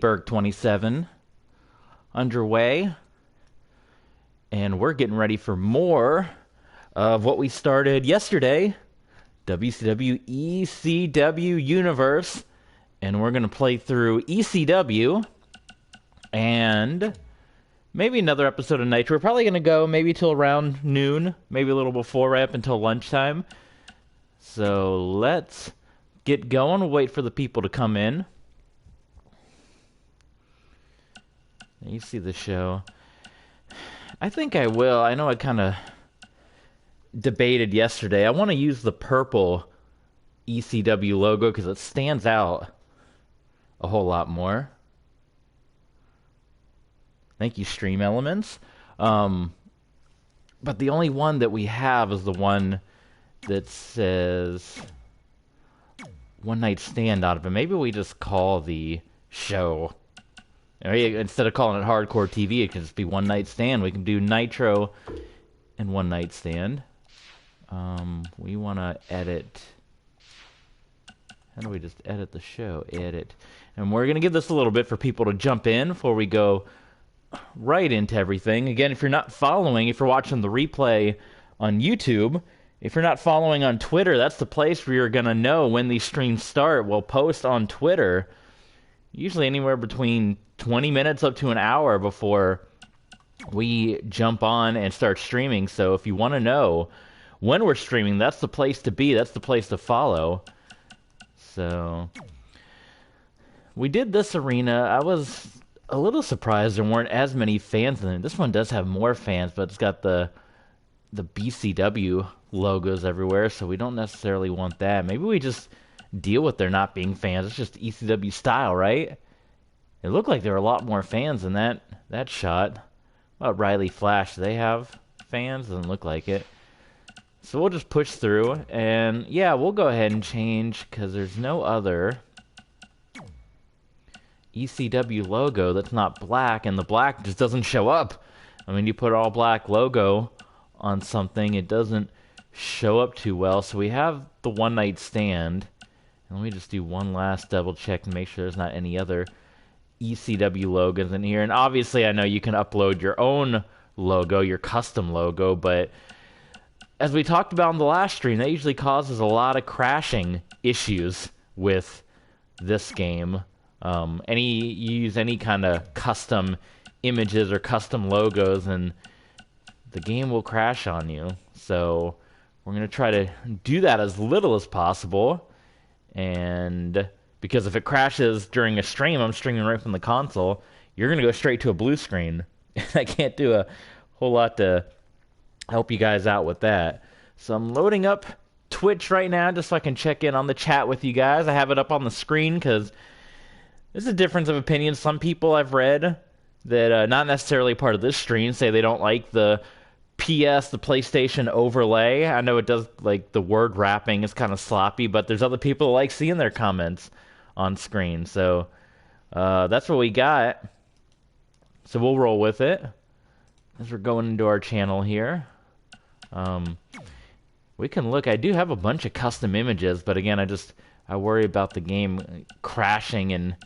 Berg 27 underway, and we're getting ready for more of what we started yesterday, WCW ECW Universe, and we're going to play through ECW and maybe another episode of Nitro. We're probably going to go maybe till around noon, maybe a little before, right up until lunchtime. So let's get going. We'll wait for the people to come in. You see the show. I think I will. I know I kind of debated yesterday. I want to use the purple ECW logo because it stands out a whole lot more. Thank you, Stream Elements. But the only one that we have is the one that says One Night Stand out of it. Maybe we just call the show, instead of calling it Hardcore TV, it can just be One Night Stand. We can do Nitro and One Night Stand. We want to edit. How do we just edit the show? Edit. And we're going to give this a little bit for people to jump in before we go right into everything. Again, if you're not following, if you're watching the replay on YouTube, if you're not following on Twitter, that's the place where you're going to know when these streams start. We'll post on Twitter usually anywhere between 20 minutes up to an hour before we jump on and start streaming. So if you want to know when we're streaming, that's the place to be. That's the place to follow. So we did this arena. I was a little surprised there weren't as many fans in it. This one does have more fans, but it's got the BCW logos everywhere, so we don't necessarily want that. Maybe we just deal with there not being fans. It's just ECW style, right? It looked like there were a lot more fans in that shot. What about Riley Flash? Do they have fans? Doesn't look like it. So we'll just push through, and yeah, we'll go ahead and change because there's no other ECW logo that's not black, and the black just doesn't show up. I mean, you put all black logo on something, it doesn't show up too well. So we have the One Night Stand. And let me just do one last double check and make sure there's not any other ECW logos in here. And obviously I know you can upload your own logo, your custom logo, but as we talked about in the last stream, that usually causes a lot of crashing issues with this game. You use any kind of custom images or custom logos and the game will crash on you. So we're going to try to do that as little as possible. And because if it crashes during a stream, I'm streaming right from the console, you're going to go straight to a blue screen. I can't do a whole lot to help you guys out with that. So I'm loading up Twitch right now just so I can check in on the chat with you guys. I have it up on the screen because there's a difference of opinion. Some people I've read that not necessarily part of this stream say they don't like the the PlayStation overlay. I know it does, like, the word wrapping is kind of sloppy, but there's other people that like seeing their comments on screen. So that's what we got. So we'll roll with it as we're going into our channel here. We can look. I do have a bunch of custom images, but again, I worry about the game crashing and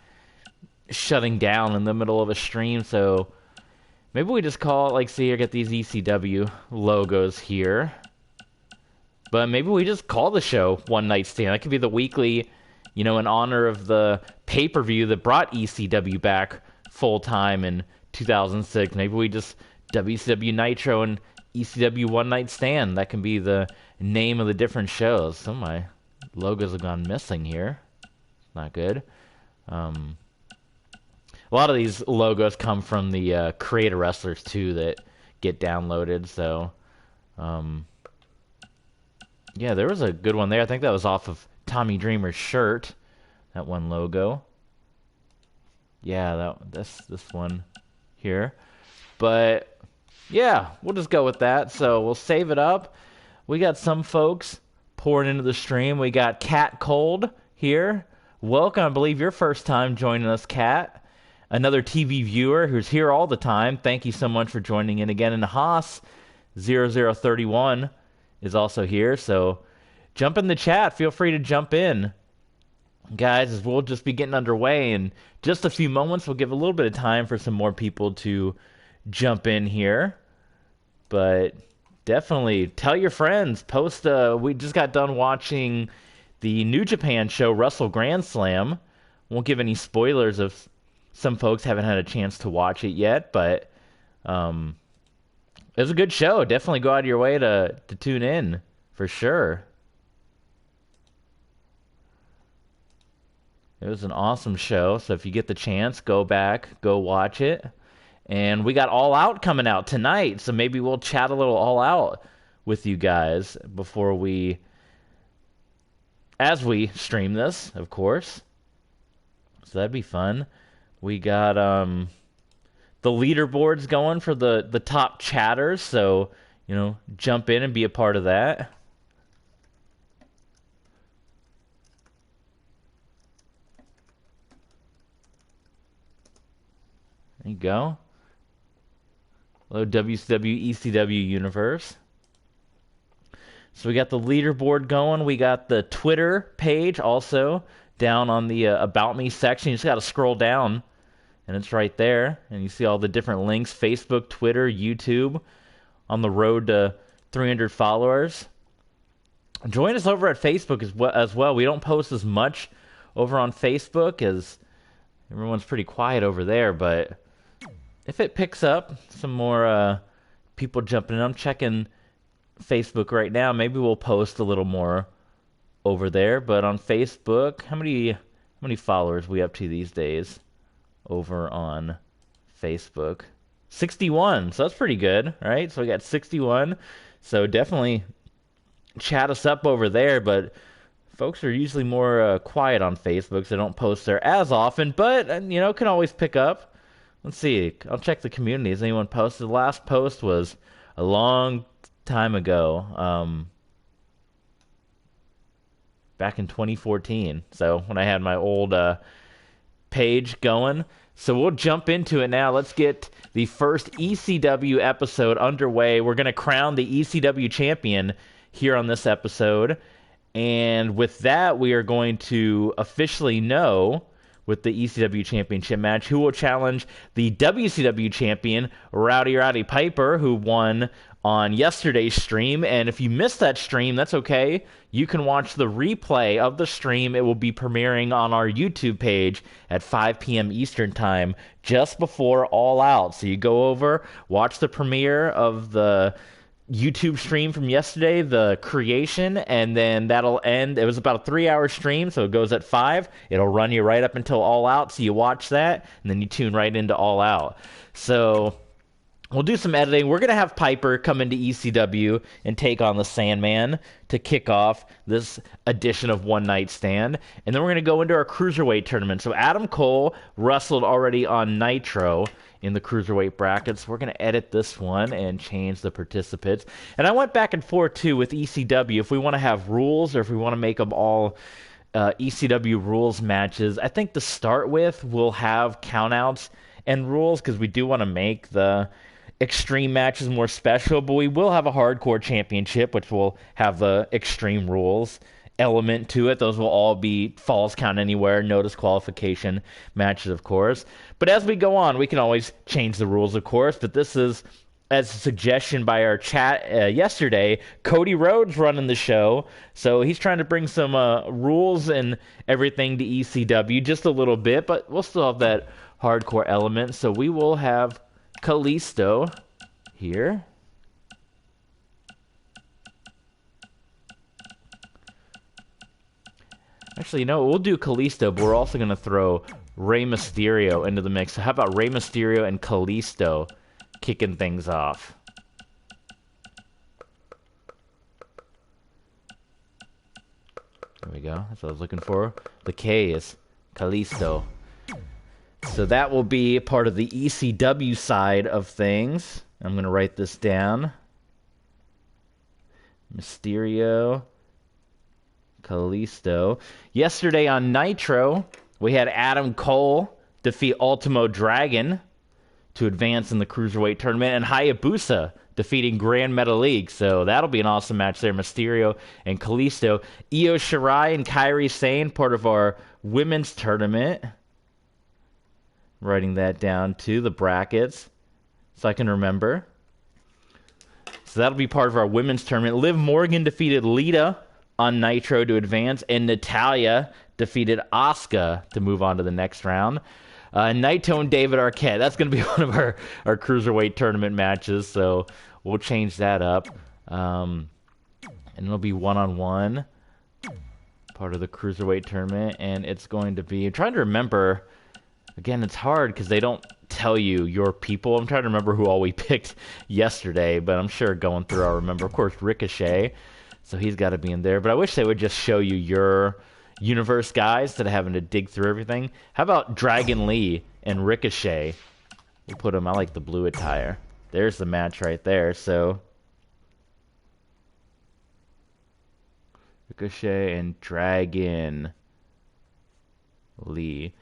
shutting down in the middle of a stream. So maybe we just call it, like, see, I get these ECW logos here. But maybe we just call the show One Night Stand. That could be the weekly, in honor of the pay-per-view that brought ECW back full-time in 2006. Maybe we just WCW Nitro and ECW One Night Stand. That can be the name of the different shows. Some of my logos have gone missing here. Not good. A lot of these logos come from the creator wrestlers too that get downloaded. So, yeah, there was a good one there. I think that was off of Tommy Dreamer's shirt. That one logo. Yeah, this one here. But yeah, we'll just go with that. So we'll save it up. We got some folks pouring into the stream. We got Cat Cold here. Welcome. I believe your first time joining us, Cat. Another TV viewer who's here all the time. Thank you so much for joining in again. And Haas0031 is also here. So jump in the chat. Feel free to jump in. guys, as we'll just be getting underway in just a few moments. We'll give a little bit of time for some more people to jump in here. But definitely tell your friends. Post. We just got done watching the New Japan show, Wrestle Grand Slam. Won't give any spoilers if some folks haven't had a chance to watch it yet, but it was a good show. Definitely go out of your way to tune in for sure. It was an awesome show. So if you get the chance, go back, go watch it. And we got All Out coming out tonight, so maybe we'll chat a little All Out with you guys before as we stream this, of course. So that'd be fun. We got the leaderboards going for the top chatters, so jump in and be a part of that. There you go. Hello, WCW, ECW Universe. So we got the leaderboard going. We got the Twitter page also down on the About Me section. You just got to scroll down, and it's right there. And you see all the different links, Facebook, Twitter, YouTube, on the road to 300 followers. Join us over at Facebook as well. We don't post as much over on Facebook as everyone's pretty quiet over there, but if it picks up some more people jumping in, I'm checking Facebook right now. Maybe we'll post a little more over there. But on Facebook, how many followers we up to these days over on Facebook? 61. So that's pretty good, right? So we got 61. So definitely chat us up over there. But folks are usually more quiet on Facebook, so they don't post there as often. But can always pick up. Let's see. I'll check the community. Has anyone posted? The last post was a long time ago, back in 2014. So when I had my old page going. So we'll jump into it now. Let's get the first ECW episode underway. We're going to crown the ECW champion here on this episode. And with that, we are going to officially know, with the ECW Championship match, who will challenge the WCW Champion, Roddy Piper, who won on yesterday's stream. And if you missed that stream, that's okay. You can watch the replay of the stream. It will be premiering on our YouTube page at 5 p.m. Eastern Time, just before All Out. So you go over, watch the premiere of the YouTube stream from yesterday, the creation, and then that'll end. It was about a 3-hour stream, so it goes at 5. It'll run you right up until All Out, so you watch that, and then you tune right into All Out. So we'll do some editing. We're going to have Piper come into ECW and take on the Sandman to kick off this edition of One Night Stand. And then we're going to go into our Cruiserweight tournament. So Adam Cole wrestled already on Nitro in the Cruiserweight brackets. We're going to edit this one and change the participants. And I went back and forth, too, with ECW. If we want to have rules or if we want to make them all ECW rules matches. I think to start with, we'll have countouts and rules because we do want to make the extreme matches more special, but we will have a hardcore championship, which will have the extreme rules element to it. Those will all be falls count anywhere, no disqualification matches, of course. But as we go on, we can always change the rules, of course. But this is, as a suggestion by our chat yesterday, Cody Rhodes running the show. So he's trying to bring some rules and everything to ECW, just a little bit, but we'll still have that hardcore element. So we will have Kalisto here. Actually, we'll do Kalisto, but we're also going to throw Rey Mysterio into the mix. So how about Rey Mysterio and Kalisto kicking things off? There we go. That's what I was looking for. The K is Kalisto. So that will be part of the ECW side of things. I'm going to write this down. Mysterio, Kalisto. Yesterday on Nitro, we had Adam Cole defeat Ultimo Dragon to advance in the Cruiserweight tournament, and Hayabusa defeating Grand Metalik. So that'll be an awesome match there. Mysterio and Kalisto. Io Shirai and Kairi Sane, part of our women's tournament. Writing that down to the brackets so I can remember. So that'll be part of our women's tournament. Liv Morgan defeated Lita on Nitro to advance, and Natalya defeated Asuka to move on to the next round. Naito and David Arquette. That's going to be one of our Cruiserweight tournament matches, so we'll change that up. And it'll be one-on-one, part of the Cruiserweight tournament, and it's going to be... I'm trying to remember... Again, it's hard because they don't tell you your people. I'm trying to remember who all we picked yesterday, but I'm sure going through I'll remember. Of course, Ricochet, so he's got to be in there. But I wish they would just show you your universe guys instead of having to dig through everything. How about Dragon Lee and Ricochet? We'll put them... I like the blue attire. There's the match right there, so... Ricochet and Dragon Lee.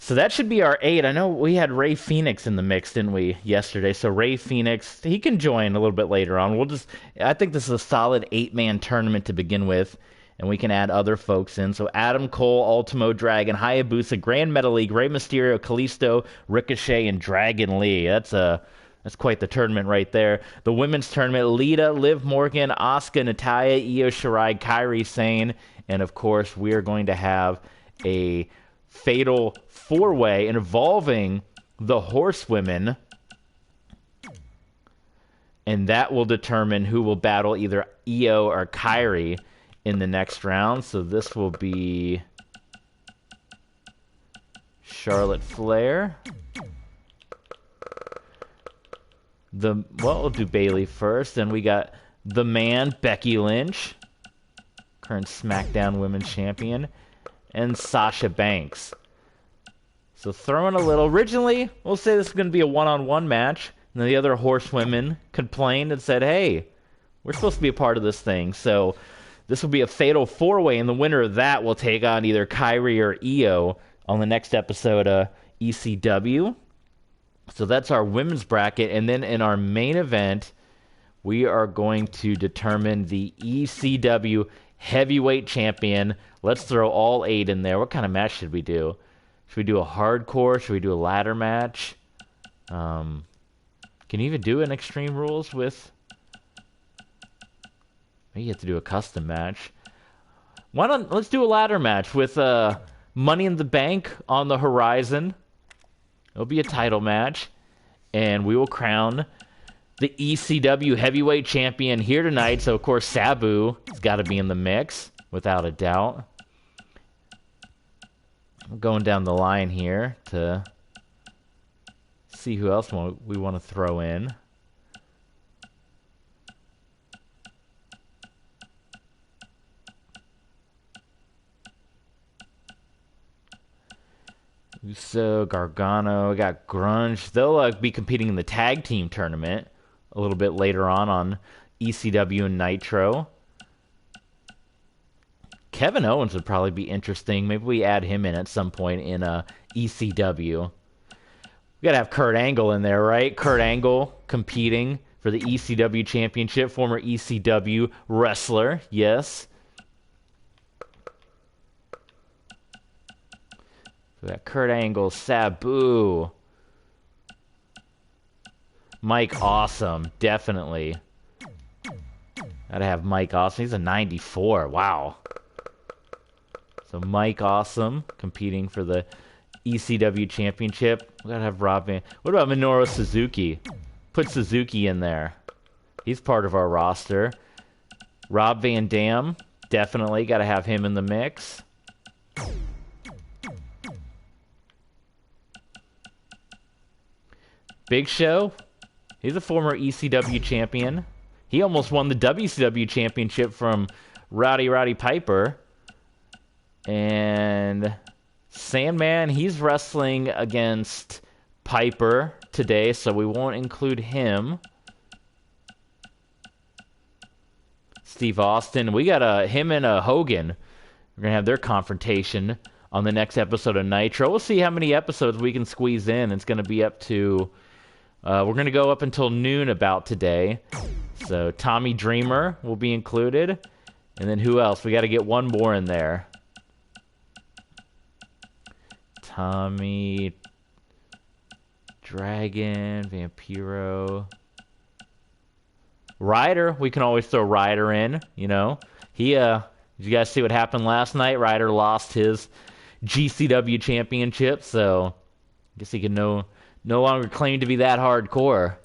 So that should be our 8. I know we had Ray Phoenix in the mix, didn't we, yesterday? So Ray Phoenix, he can join a little bit later on. I think this is a solid 8-man tournament to begin with, and we can add other folks in. So Adam Cole, Ultimo Dragon, Hayabusa, Grand Metalik, Rey Mysterio, Kalisto, Ricochet, and Dragon Lee. That's quite the tournament right there. The women's tournament: Lita, Liv Morgan, Asuka, Natalya, Io Shirai, Kairi Sane, and of course we are going to have a fatal 4-way involving the Horsewomen, and that will determine who will battle either Io or Kairi in the next round. So this will be Charlotte Flair. We'll do Bayley first. Then we got the man, Becky Lynch, current SmackDown Women's Champion, and Sasha Banks. So throwing a little... Originally, we'll say this is going to be a one-on-one match. And then the other horsewomen complained and said, hey, we're supposed to be a part of this thing. So this will be a fatal 4-way, and the winner of that will take on either Kairi or Io on the next episode of ECW. So that's our women's bracket. And then in our main event, we are going to determine the ECW Heavyweight Champion. Let's throw all 8 in there. What kind of match should we do? Should we do a hardcore? Should we do a ladder match? Can you even do an Extreme Rules with... Maybe you have to do a custom match. Why don't... Let's do a ladder match with Money in the Bank on the horizon. It'll be a title match. And we will crown the ECW Heavyweight Champion here tonight. So, of course, Sabu has got to be in the mix, without a doubt. I'm going down the line here to see who else we want to throw in. Uso, Gargano, we got Grunge. They'll be competing in the tag team tournament a little bit later on ECW and Nitro. Kevin Owens would probably be interesting. Maybe we add him in at some point in ECW. We got to have Kurt Angle in there, right? Kurt Angle competing for the ECW Championship. Former ECW wrestler, yes. We got Kurt Angle, Sabu. Mike Awesome, definitely. Gotta have Mike Awesome. He's a 94. Wow. So Mike Awesome competing for the ECW Championship. We gotta have Rob Van... What about Minoru Suzuki? Put Suzuki in there. He's part of our roster. Rob Van Dam, definitely gotta have him in the mix. Big Show, he's a former ECW champion. He almost won the WCW Championship from Roddy Piper. And Sandman, he's wrestling against Piper today, so we won't include him. Steve Austin, we got him and Hogan. We're going to have their confrontation on the next episode of Nitro. We'll see how many episodes we can squeeze in. It's going to be up to We're going to go up until noon about today. So Tommy Dreamer will be included. And then who else? We got to get one more in there. Tommy, Dragon, Vampiro. Ryder, we can always throw Ryder in, you know. Did you guys see what happened last night? Ryder lost his GCW championship, so I guess he can no longer claim to be that hardcore.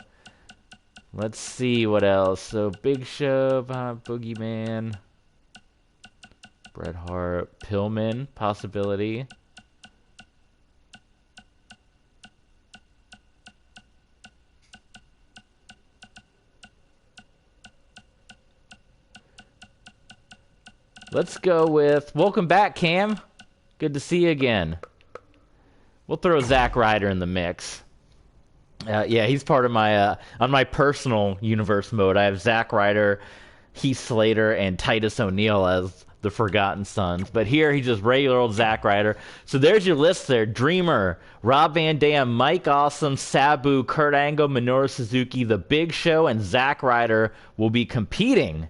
Let's see what else. So Big Show, Boogeyman, Bret Hart, Pillman, possibility. Let's go with, welcome back, Cam. Good to see you again. We'll throw Zack Ryder in the mix. Yeah, he's part of my, on my personal universe mode, I have Zack Ryder, Heath Slater, and Titus O'Neil as the Forgotten Sons. But here, he's just regular old Zack Ryder. So there's your list there. Dreamer, Rob Van Dam, Mike Awesome, Sabu, Kurt Angle, Minoru Suzuki, The Big Show, and Zack Ryder will be competing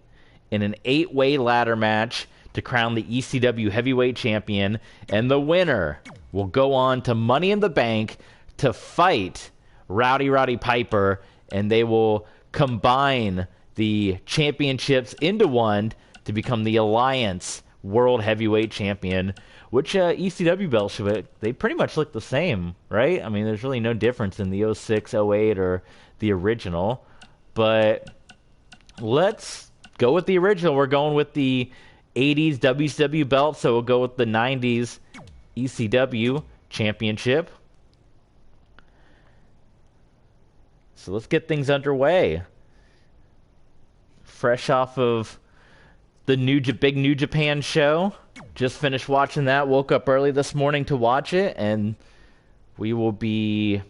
in an 8-way ladder match to crown the ECW Heavyweight Champion, and the winner will go on to Money in the Bank to fight Roddy Piper, and they will combine the championships into one to become the Alliance World Heavyweight Champion, which ECW belts, they pretty much look the same, right? I mean, there's really no difference in the 06, 08, or the original, but let's go with the original. We're going with the 80s WCW belt, so we'll go with the 90s ECW Championship. So let's get things underway. Fresh off of the big New Japan show. Just finished watching that. Woke up early this morning to watch it, and we will be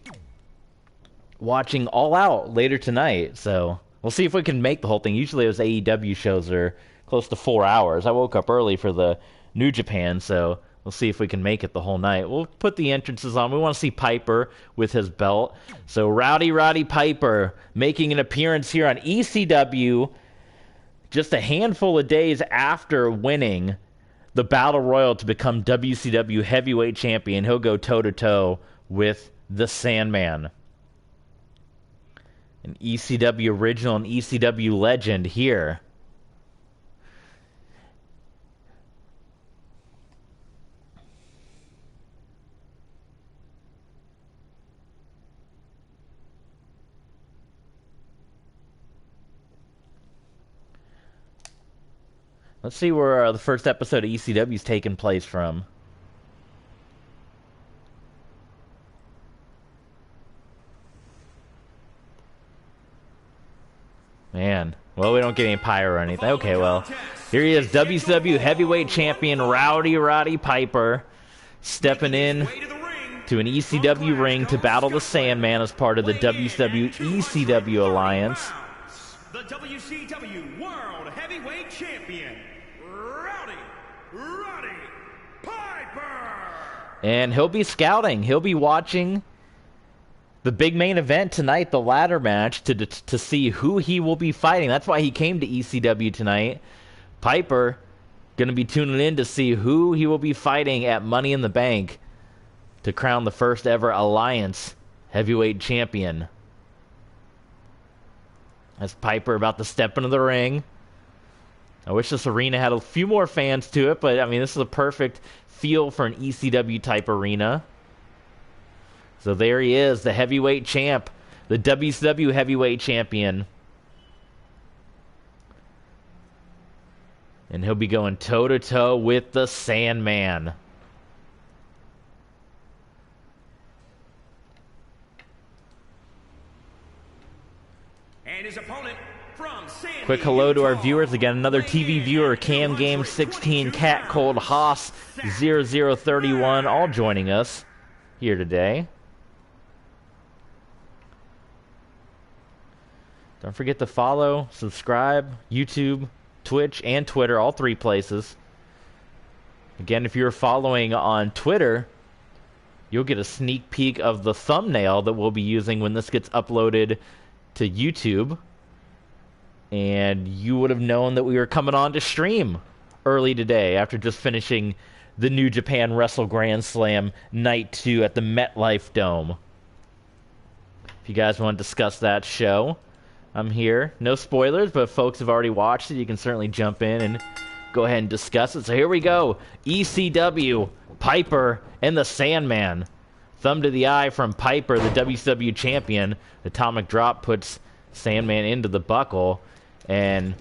watching All Out later tonight. So we'll see if we can make the whole thing. Usually those AEW shows are close to 4 hours. I woke up early for the New Japan, so we'll see if we can make it the whole night. We'll put the entrances on. We want to see Piper with his belt. So Roddy Piper making an appearance here on ECW just a handful of days after winning the Battle Royal to become WCW Heavyweight Champion. He'll go toe-to-toe with the Sandman. An ECW original and ECW legend here. Let's see where the first episode of ECW is taking place from. Man. Well, we don't get any pyro or anything. Okay, well. Here he is, WCW Heavyweight Champion Roddy Piper, stepping in to an ECW ring to battle the Sandman as part of the WCW ECW Alliance. The WCW World Heavyweight Champion, Roddy Piper! And he'll be scouting. He'll be watching the big main event tonight, the ladder match, to see who he will be fighting. That's why he came to ECW tonight. Piper going to be tuning in to see who he will be fighting at Money in the Bank to crown the first ever Alliance Heavyweight Champion. As Piper about to step into the ring. I wish this arena had a few more fans to it, but I mean, this is a perfect feel for an ECW type arena. So there he is, the heavyweight champ, the WCW Heavyweight Champion. And he'll be going toe-to-toe with the Sandman. And his opponent from San Quick hello to our viewers. Again, another TV viewer, Cam Game 16, Cat Cold, Haas 0031, all joining us here today. Don't forget to follow, subscribe, YouTube, Twitch, and Twitter, all three places. Again, if you're following on Twitter, you'll get a sneak peek of the thumbnail that we'll be using when this gets uploaded to YouTube. And you would have known that we were coming on to stream early today after just finishing the New Japan Wrestle Grand Slam Night 2 at the MetLife Dome. If you guys want to discuss that show, I'm here. No spoilers, but if folks have already watched it, you can certainly jump in and go ahead and discuss it. So here we go. ECW, Piper, and the Sandman. Thumb to the eye from Piper, the WCW champion. Atomic drop puts Sandman into the buckle. And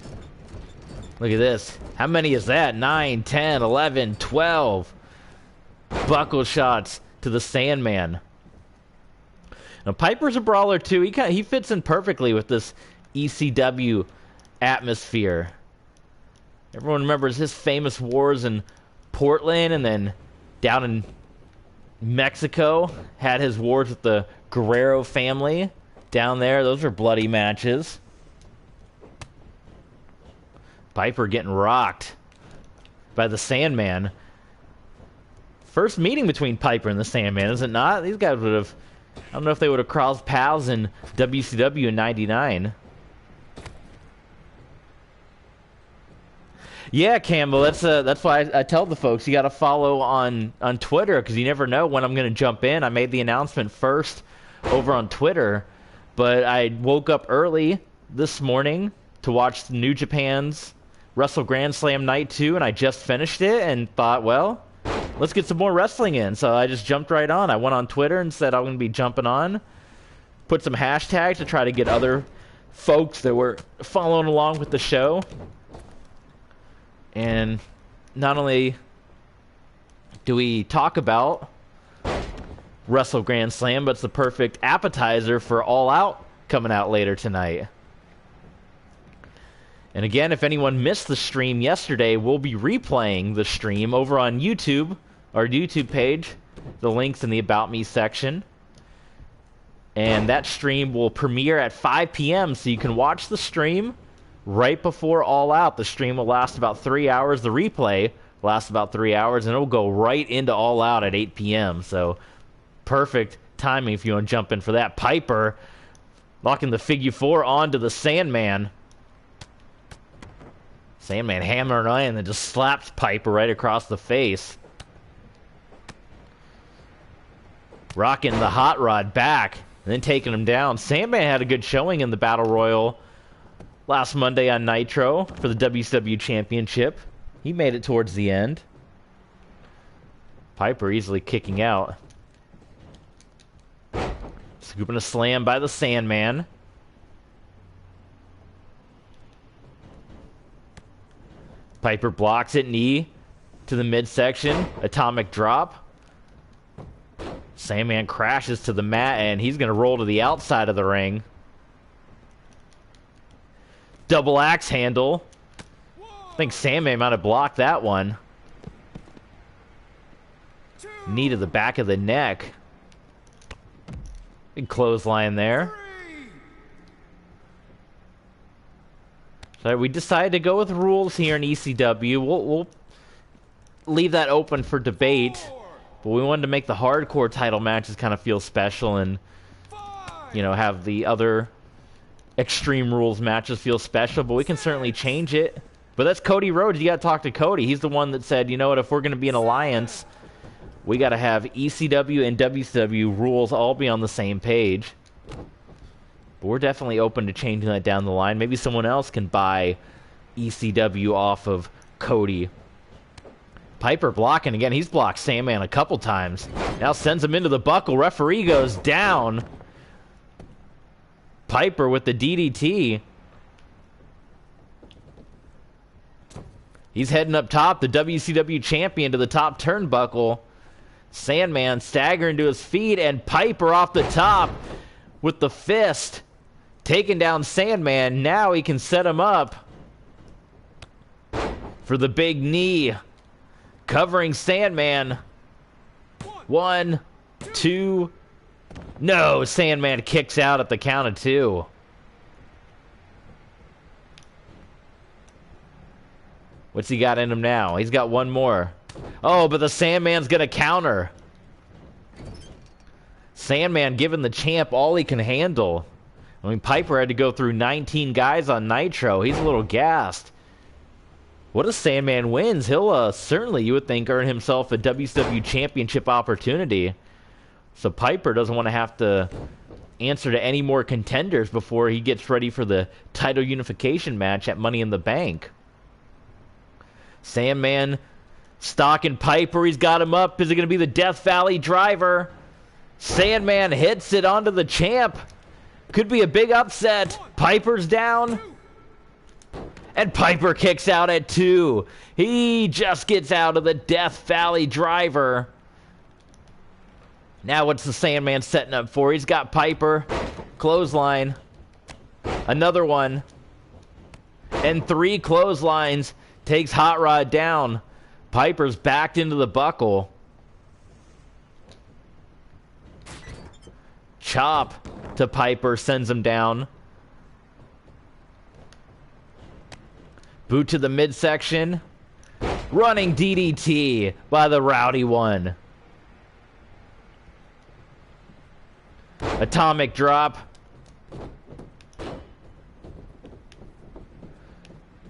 look at this. How many is that? 9, 10, 11, 12. Buckle shots to the Sandman. Now, Piper's a brawler, too. He fits in perfectly with this ECW atmosphere. Everyone remembers his famous wars in Portland, and then down in Mexico, had his wars with the Guerrero family down there. Those were bloody matches. Piper getting rocked by the Sandman. First meeting between Piper and the Sandman, is it not? These guys would have... I don't know if they would have crossed paths in WCW in '99. Yeah, Campbell, that's why I tell the folks, you got to follow on Twitter, because you never know when I'm going to jump in. I made the announcement first over on Twitter, but I woke up early this morning to watch New Japan's Wrestle Grand Slam Night 2, and I just finished it and thought, well, let's get some more wrestling in. So I just jumped right on. I went on Twitter and said I'm going to be jumping on. Put some hashtags to try to get other folks that were following along with the show. And not only do we talk about Wrestle Grand Slam, but it's the perfect appetizer for All Out coming out later tonight. And again, if anyone missed the stream yesterday, we'll be replaying the stream over on YouTube, our YouTube page. The link's in the About Me section. And that stream will premiere at 5 p.m., so you can watch the stream right before All Out. The stream will last about 3 hours. The replay lasts about 3 hours, and it'll go right into All Out at 8 p.m. So perfect timing if you want to jump in for that. Piper locking the figure 4 onto the Sandman. Sandman hammering on and then just slaps Piper right across the face. Rocking the hot rod back and then taking him down. Sandman had a good showing in the Battle Royal last Monday on Nitro for the WCW Championship. He made it towards the end. Piper easily kicking out. Scooping a slam by the Sandman. Piper blocks it, knee to the midsection. Atomic drop. Sandman crashes to the mat, and he's going to roll to the outside of the ring. Double axe handle. I think Sandman might have blocked that one. Knee to the back of the neck. Big clothesline there. So we decided to go with rules here in ECW. We'll leave that open for debate. But we wanted to make the hardcore title matches kind of feel special and, you know, have the other Extreme Rules matches feel special. But we can certainly change it. But that's Cody Rhodes. You got to talk to Cody. He's the one that said, you know what, if we're going to be an alliance, we got to have ECW and WCW rules all be on the same page. But we're definitely open to changing that down the line. Maybe someone else can buy ECW off of Cody. Piper blocking again. He's blocked Sandman a couple times. Now sends him into the buckle. Referee goes down. Piper with the DDT. He's heading up top. The WCW champion to the top turnbuckle. Sandman staggering to his feet, and Piper off the top with the fist. Taking down Sandman. Now he can set him up for the big knee. Covering Sandman. 1, 2. No, Sandman kicks out at the count of 2. What's he got in him now? He's got one more. Oh, but the Sandman's going to counter. Sandman giving the champ all he can handle. I mean, Piper had to go through 19 guys on Nitro. He's a little gassed. What if Sandman wins? He'll certainly, you would think, earn himself a WCW Championship opportunity. So Piper doesn't want to have to answer to any more contenders before he gets ready for the title unification match at Money in the Bank. Sandman stalking Piper. He's got him up. Is it going to be the Death Valley driver? Sandman hits it onto the champ. Could be a big upset. Piper's down. And Piper kicks out at 2. He just gets out of the Death Valley driver. Now what's the Sandman setting up for? He's got Piper. Clothesline. Another one. And 3 clotheslines. Takes Hot Rod down. Piper's backed into the buckle. Chop to Piper, sends him down. Boot to the midsection. Running DDT by the Rowdy One. Atomic drop.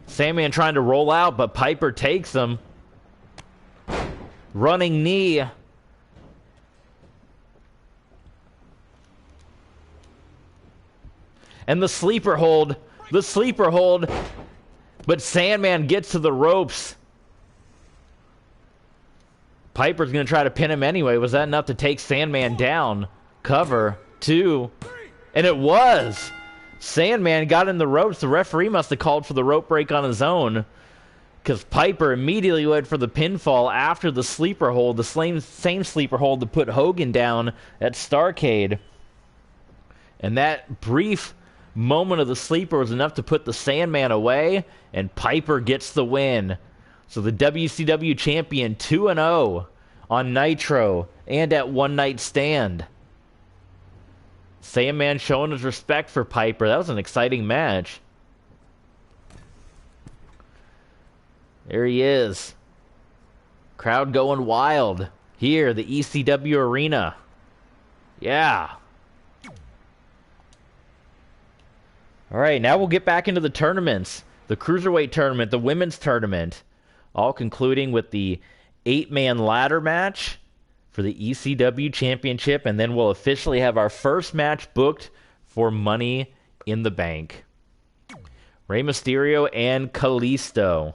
Sandman trying to roll out, but Piper takes him. Running knee. And the sleeper hold. The sleeper hold. But Sandman gets to the ropes. Piper's going to try to pin him anyway. Was that enough to take Sandman down? Cover. 2. And it was. Sandman got in the ropes. The referee must have called for the rope break on his own. Because Piper immediately went for the pinfall after the sleeper hold. The same sleeper hold to put Hogan down at Starrcade. And that brief moment of the sleeper was enough to put the Sandman away, and Piper gets the win. So the WCW Champion 2-0 on Nitro and at One Night Stand. Sandman showing his respect for Piper. That was an exciting match. There he is. Crowd going wild. Here, the ECW Arena. Yeah. Alright, now we'll get back into the tournaments. The Cruiserweight tournament, the Women's tournament. All concluding with the 8-man ladder match for the ECW Championship. And then we'll officially have our first match booked for Money in the Bank. Rey Mysterio and Kalisto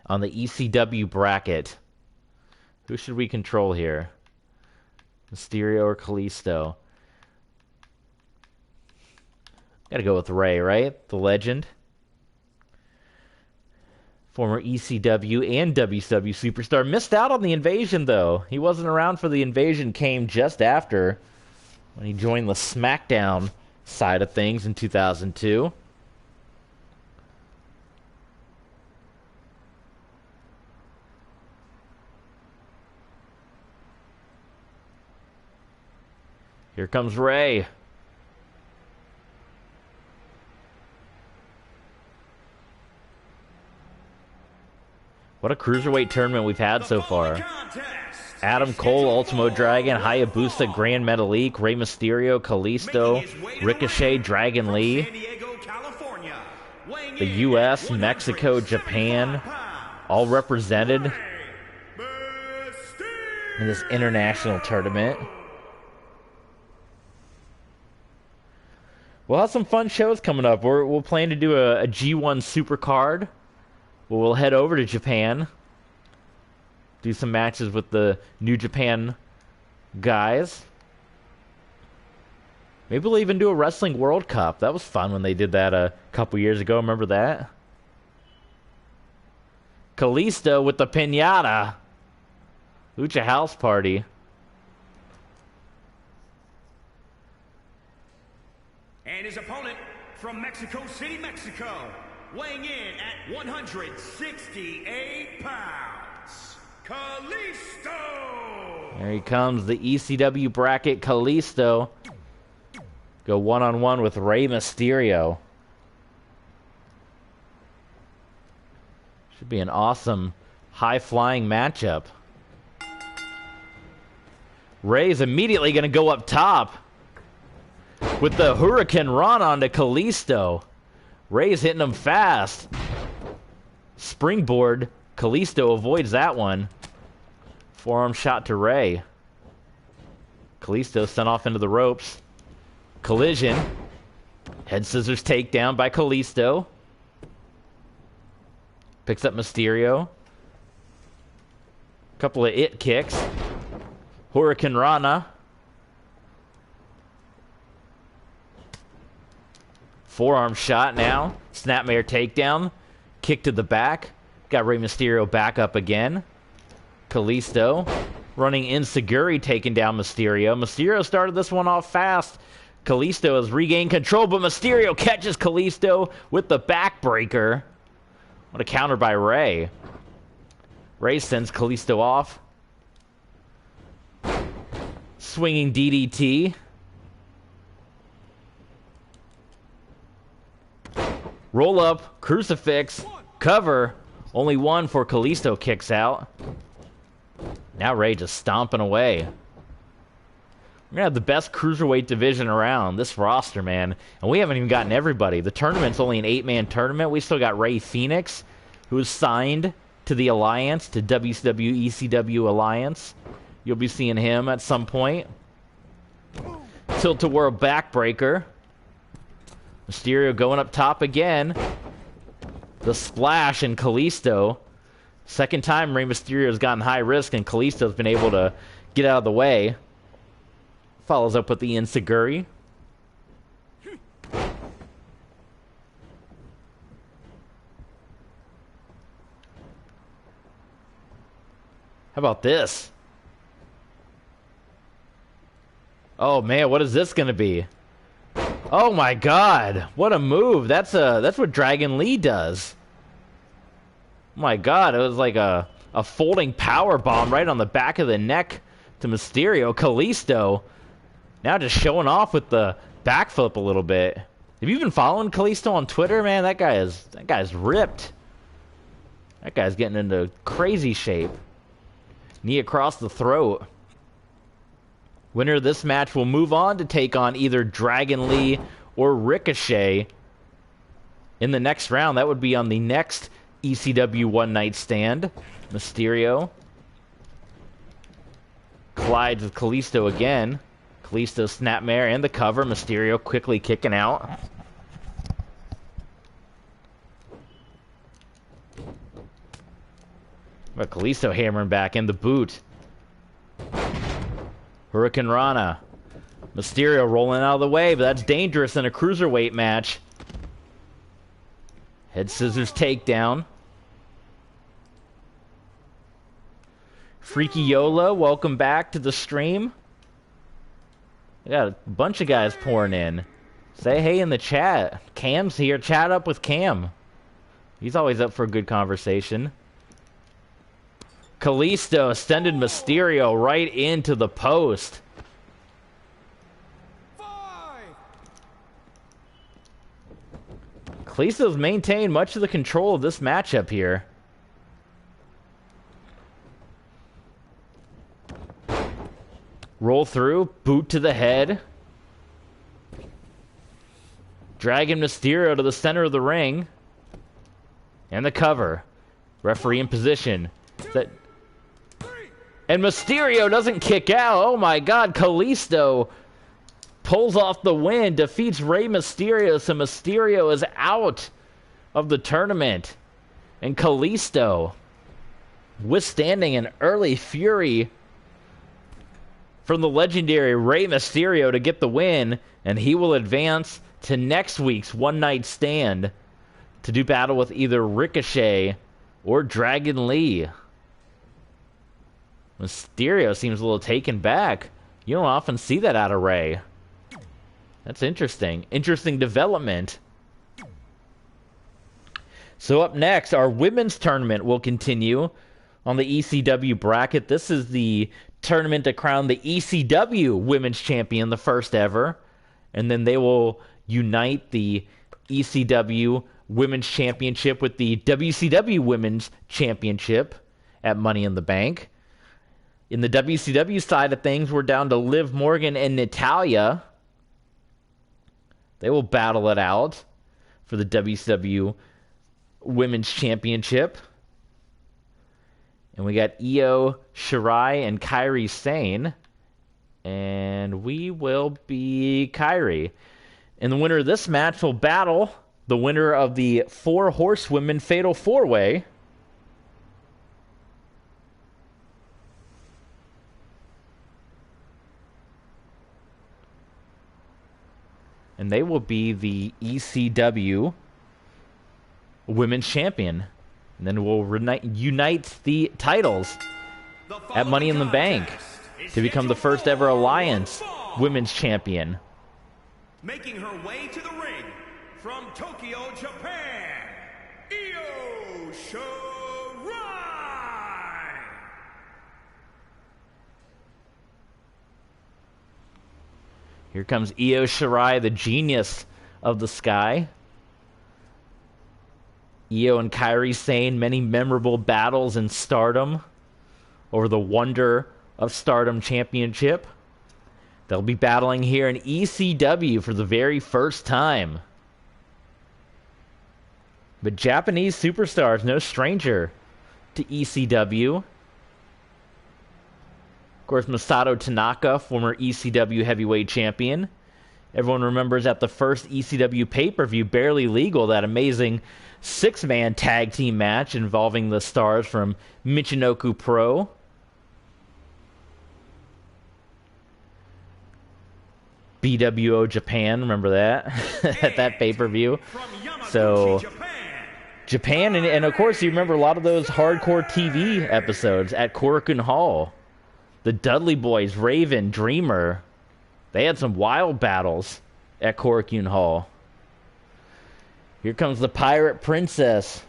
on the ECW bracket. Who should we control here? Mysterio or Kalisto? Gotta go with Rey, right? The legend. Former ECW and WCW superstar. Missed out on the Invasion, though. He wasn't around for the Invasion. Came just after, when he joined the SmackDown side of things in 2002. Here comes Rey. What a cruiserweight tournament we've had so far. Adam Cole, Ultimo Dragon, Hayabusa, Grand Metalik, Rey Mysterio, Kalisto, Ricochet, Dragon Lee. The US, Mexico, Japan, all represented in this international tournament. We'll have some fun shows coming up. We'll plan to do a G1 Supercard. We'll head over to Japan. Do some matches with the New Japan guys. Maybe we'll even do a Wrestling World Cup. That was fun when they did that a couple years ago. Remember that? Kalisto with the Piñata. Lucha House Party. And his opponent from Mexico City, Mexico, weighing in at 168 pounds, Kalisto! There he comes, the ECW bracket, Kalisto. Go one-on-one with Rey Mysterio. Should be an awesome, high-flying matchup. Ray's immediately going to go up top with the Hurricane Run onto Kalisto. Ray's hitting him fast. Springboard. Kalisto avoids that one. Forearm shot to Ray. Kalisto sent off into the ropes. Collision. Head scissors takedown by Kalisto. Picks up Mysterio. Couple of it kicks. Hurricane Rana. Forearm shot now. Snapmare takedown. Kick to the back. Got Rey Mysterio back up again. Kalisto running Inseguri, taking down Mysterio. Mysterio started this one off fast. Kalisto has regained control, but Mysterio catches Kalisto with the backbreaker. What a counter by Rey. Rey sends Kalisto off. Swinging DDT. Roll up, crucifix, cover. Only one for Kalisto kicks out. Now Rey just stomping away. We're going to have the best cruiserweight division around, this roster, man. And we haven't even gotten everybody. The tournament's only an 8-man tournament. We still got Rey Fenix, who is signed to the Alliance, to WCW ECW Alliance. You'll be seeing him at some point. Tilt-a-whirl backbreaker. Mysterio going up top again. The splash in Kalisto. Second time Rey Mysterio's gotten high risk and Kalisto's been able to get out of the way. Follows up with the Inseguri. How about this? Oh man, what is this gonna be? Oh my god, what a move. That's what Dragon Lee does. Oh my god, it was like a folding power bomb right on the back of the neck to Mysterio. Kalisto now just showing off with the backflip a little bit. Have you been following Kalisto on Twitter, man? That guy's ripped. That guy's getting into crazy shape. Knee across the throat. Winner of this match will move on to take on either Dragon Lee or Ricochet in the next round. That would be on the next ECW One Night Stand. Mysterio collides with Kalisto again. Kalisto snapmare and the cover. Mysterio quickly kicking out. But Kalisto hammering back in the boot. Hurricane Rana. Mysterio rolling out of the way, but that's dangerous in a cruiserweight match. Head scissors takedown. Freaky Yola, welcome back to the stream. We got a bunch of guys pouring in. Say hey in the chat. Cam's here. Chat up with Cam. He's always up for a good conversation. Kalisto extended Mysterio right into the post. Kalisto's maintained much of the control of this matchup here. Roll through, boot to the head. Dragging Mysterio to the center of the ring. And the cover. Referee in position. And Mysterio doesn't kick out. Oh my god, Kalisto pulls off the win, defeats Rey Mysterio, so Mysterio is out of the tournament. And Kalisto withstanding an early fury from the legendary Rey Mysterio to get the win, and he will advance to next week's One Night Stand to do battle with either Ricochet or Dragon Lee. Mysterio seems a little taken back. You don't often see that out of Rey. That's interesting. Interesting development. So up next, our women's tournament will continue on the ECW bracket. This is the tournament to crown the ECW Women's Champion, the first ever. And then they will unite the ECW Women's Championship with the WCW Women's Championship at Money in the Bank. In the WCW side of things, we're down to Liv Morgan and Natalya. They will battle it out for the WCW Women's Championship. And we got Io Shirai and Kairi Sane. And we will be Kairi. And the winner of this match will battle the winner of the 4 Horsewomen Fatal 4-Way. And they will be the ECW Women's Champion. And then we'll unite the titles at Money in the Bank to become the first ever Alliance Women's Champion. Making her way to the ring from Tokyo, Japan, Io Shirai. Here comes Io Shirai, the genius of the sky. Io and Kairi Sane, many memorable battles in Stardom over the Wonder of Stardom Championship. They'll be battling here in ECW for the very first time. But Japanese superstars, no stranger to ECW. Of course, Masato Tanaka, former ECW heavyweight champion. Everyone remembers at the first ECW pay-per-view, Barely Legal, that amazing 6-man tag team match involving the stars from Michinoku Pro. BWO Japan, remember that? At that pay-per-view. So, Japan, and of course you remember a lot of those hardcore TV episodes at Korakuen Hall. The Dudley Boys, Raven, Dreamer. They had some wild battles at Korakuen Hall. Here comes the Pirate Princess.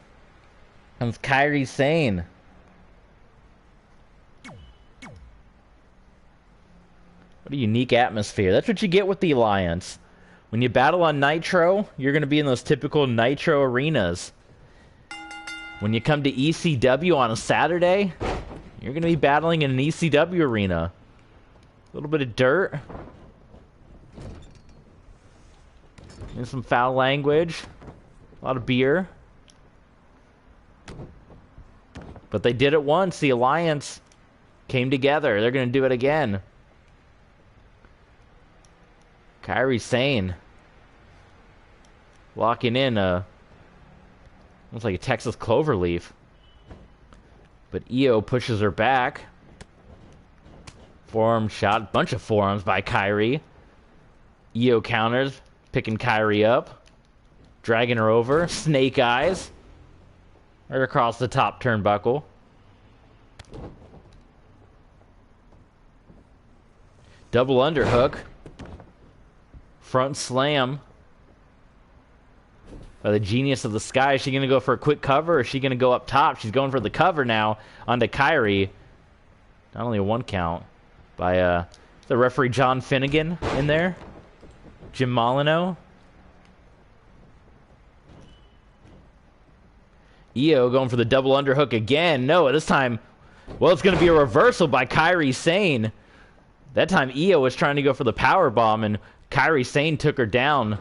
Comes Kairi Sane. What a unique atmosphere. That's what you get with the Alliance. When you battle on Nitro, you're going to be in those typical Nitro arenas. When you come to ECW on a Saturday, you're going to be battling in an ECW arena. A little bit of dirt. And some foul language. A lot of beer. But they did it once. The Alliance came together. They're going to do it again. Kairi Sane. Locking in looks like a Texas cloverleaf. But Io pushes her back. Forearm shot. Bunch of forearms by Kairi. Io counters. Picking Kairi up. Dragging her over. Snake eyes. Right across the top turnbuckle. Double underhook. Front slam. By the genius of the sky. Is she going to go for a quick cover or is she going to go up top? She's going for the cover now onto Kairi. Not only a 1 count. By the referee John Finnegan in there. Jim Molyneux. Io going for the double underhook again. No, this time, well, it's going to be a reversal by Kairi Sane. That time, Io was trying to go for the power bomb, and Kairi Sane took her down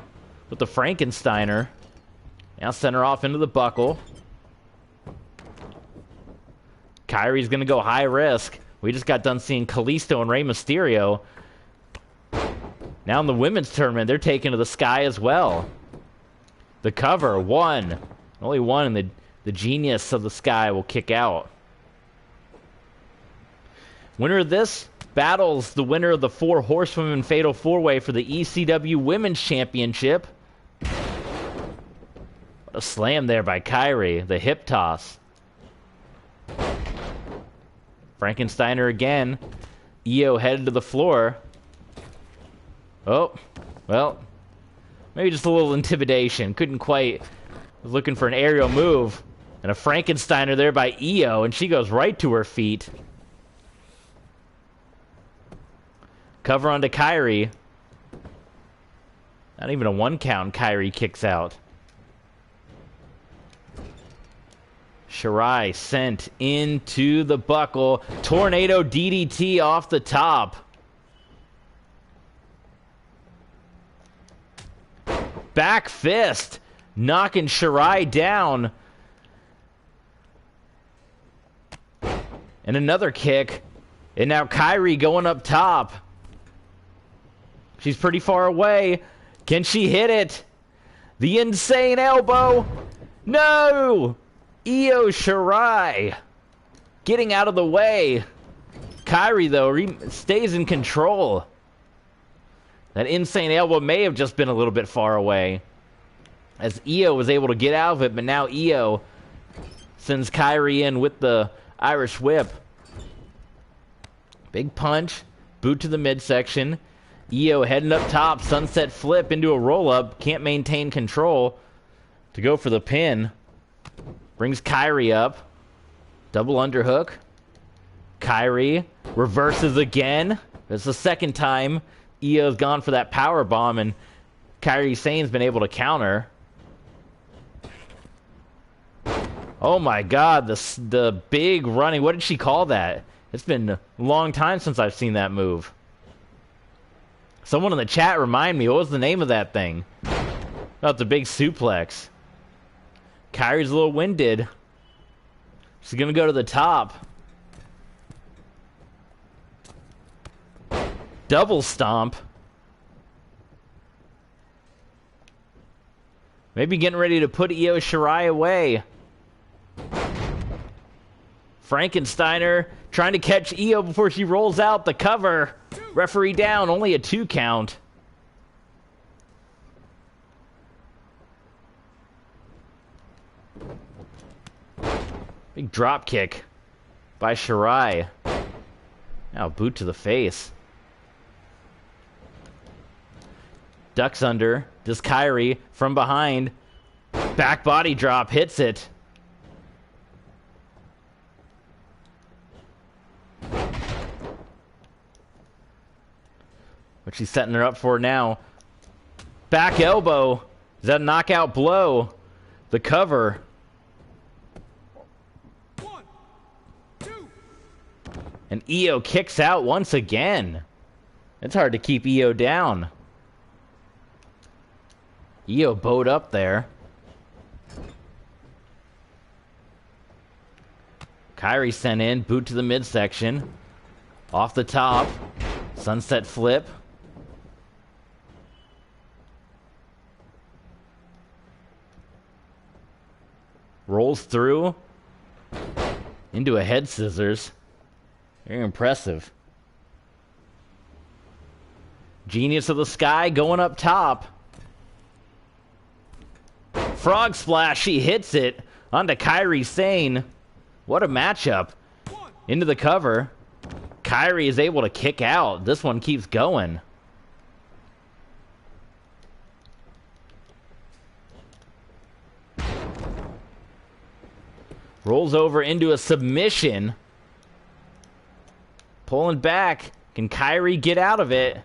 with the Frankensteiner. Now send her off into the buckle. Kairi's going to go high risk. We just got done seeing Kalisto and Rey Mysterio. Now in the women's tournament, they're taken to the sky as well. The cover, 1. Only 1, and the genius of the sky will kick out. Winner of this battles the winner of the 4 Horsewomen Fatal 4-Way for the ECW Women's Championship. What a slam there by Kairi. The hip toss. Frankensteiner again. Io headed to the floor. Oh, well, maybe just a little intimidation. Couldn't quite. Was looking for an aerial move. And a Frankensteiner there by Io, and she goes right to her feet. Cover onto Kairi. Not even a 1 count. Kairi kicks out. Shirai sent into the buckle. Tornado DDT off the top. Back fist. Knocking Shirai down. And another kick. And now Kairi going up top. She's pretty far away. Can she hit it? The insane elbow. No! Io Shirai getting out of the way. Kairi, though, stays in control. That insane elbow may have just been a little bit far away, as Io was able to get out of it, but now Io sends Kairi in with the Irish whip. Big punch, boot to the midsection. Io heading up top, sunset flip into a roll-up. Can't maintain control to go for the pin. Brings Kairi up. Double underhook. Kairi reverses again. It's the second time Io's gone for that power bomb, and Kairi Sane's been able to counter. Oh my God, the big running. What did she call that? It's been a long time since I've seen that move. Someone in the chat remind me, what was the name of that thing? Oh, the big suplex. Kairi's a little winded. She's going to go to the top. Double stomp. Maybe getting ready to put Io Shirai away. Frankensteiner trying to catch Io before she rolls out the cover. Referee down, only a 2 count. Big drop kick by Shirai. Now boot to the face. Ducks under. Does Kairi from behind. Back body drop, hits it. What she's setting her up for now. Back elbow. Is that a knockout blow? The cover. 1, 2. And Io kicks out once again. It's hard to keep Io down. Io bowed up there. Kairi sent in. Boot to the midsection. Off the top. Sunset flip. Rolls through into a head scissors. Very impressive. Genius of the Sky going up top. Frog splash, she hits it onto Kairi Sane. What a matchup. Into the cover. Kairi is able to kick out. This one keeps going. Rolls over into a submission. Pulling back. Can Kairi get out of it?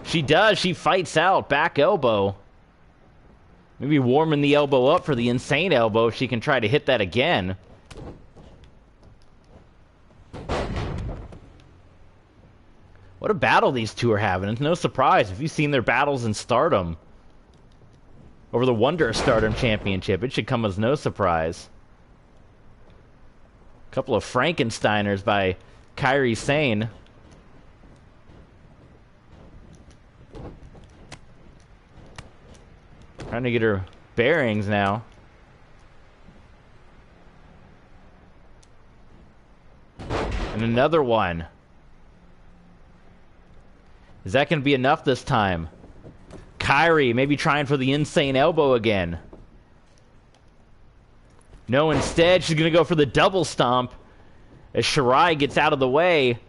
She does. She fights out. Back elbow. Maybe warming the elbow up for the insane elbow if she can try to hit that again. What a battle these two are having. It's no surprise if you've seen their battles in Stardom. Over the Wonder Stardom Championship. It should come as no surprise. Couple of Frankensteiners by Kairi Sane. Trying to get her bearings now. And another one. Is that going to be enough this time? Kairi maybe trying for the insane elbow again. No, instead she's going to go for the double stomp as Shirai gets out of the way.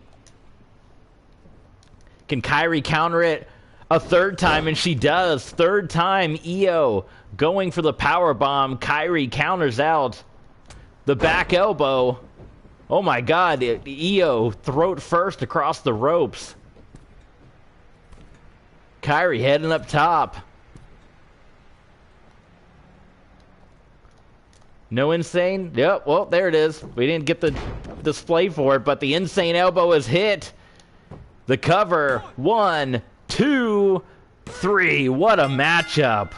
Can Kairi counter it a third time? And she does. Third time, Io going for the power bomb. Kairi counters out. The back elbow. Oh my God, Io throat first across the ropes. Kairi heading up top. No insane? Yep, well, there it is. We didn't get the display for it, but the insane elbow is hit. The cover. 1, 2, 3. What a matchup.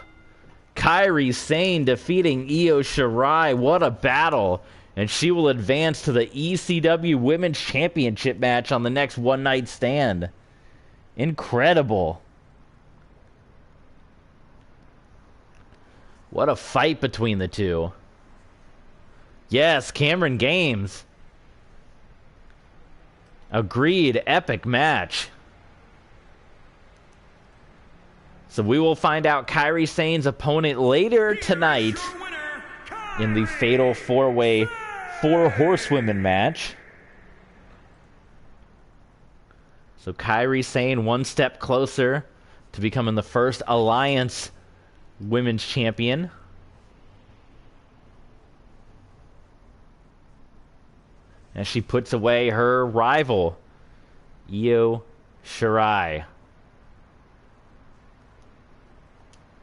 Kairi Sane defeating Io Shirai. What a battle. And she will advance to the ECW Women's Championship match on the next One Night Stand. Incredible. What a fight between the two. Yes, Cameron Games. Agreed. Epic match. So we will find out Kairi Sane's opponent later tonight in the Fatal 4-Way 4 Horsewomen match. So Kairi Sane one step closer to becoming the first Alliance Women's Champion. As she puts away her rival, Io Shirai.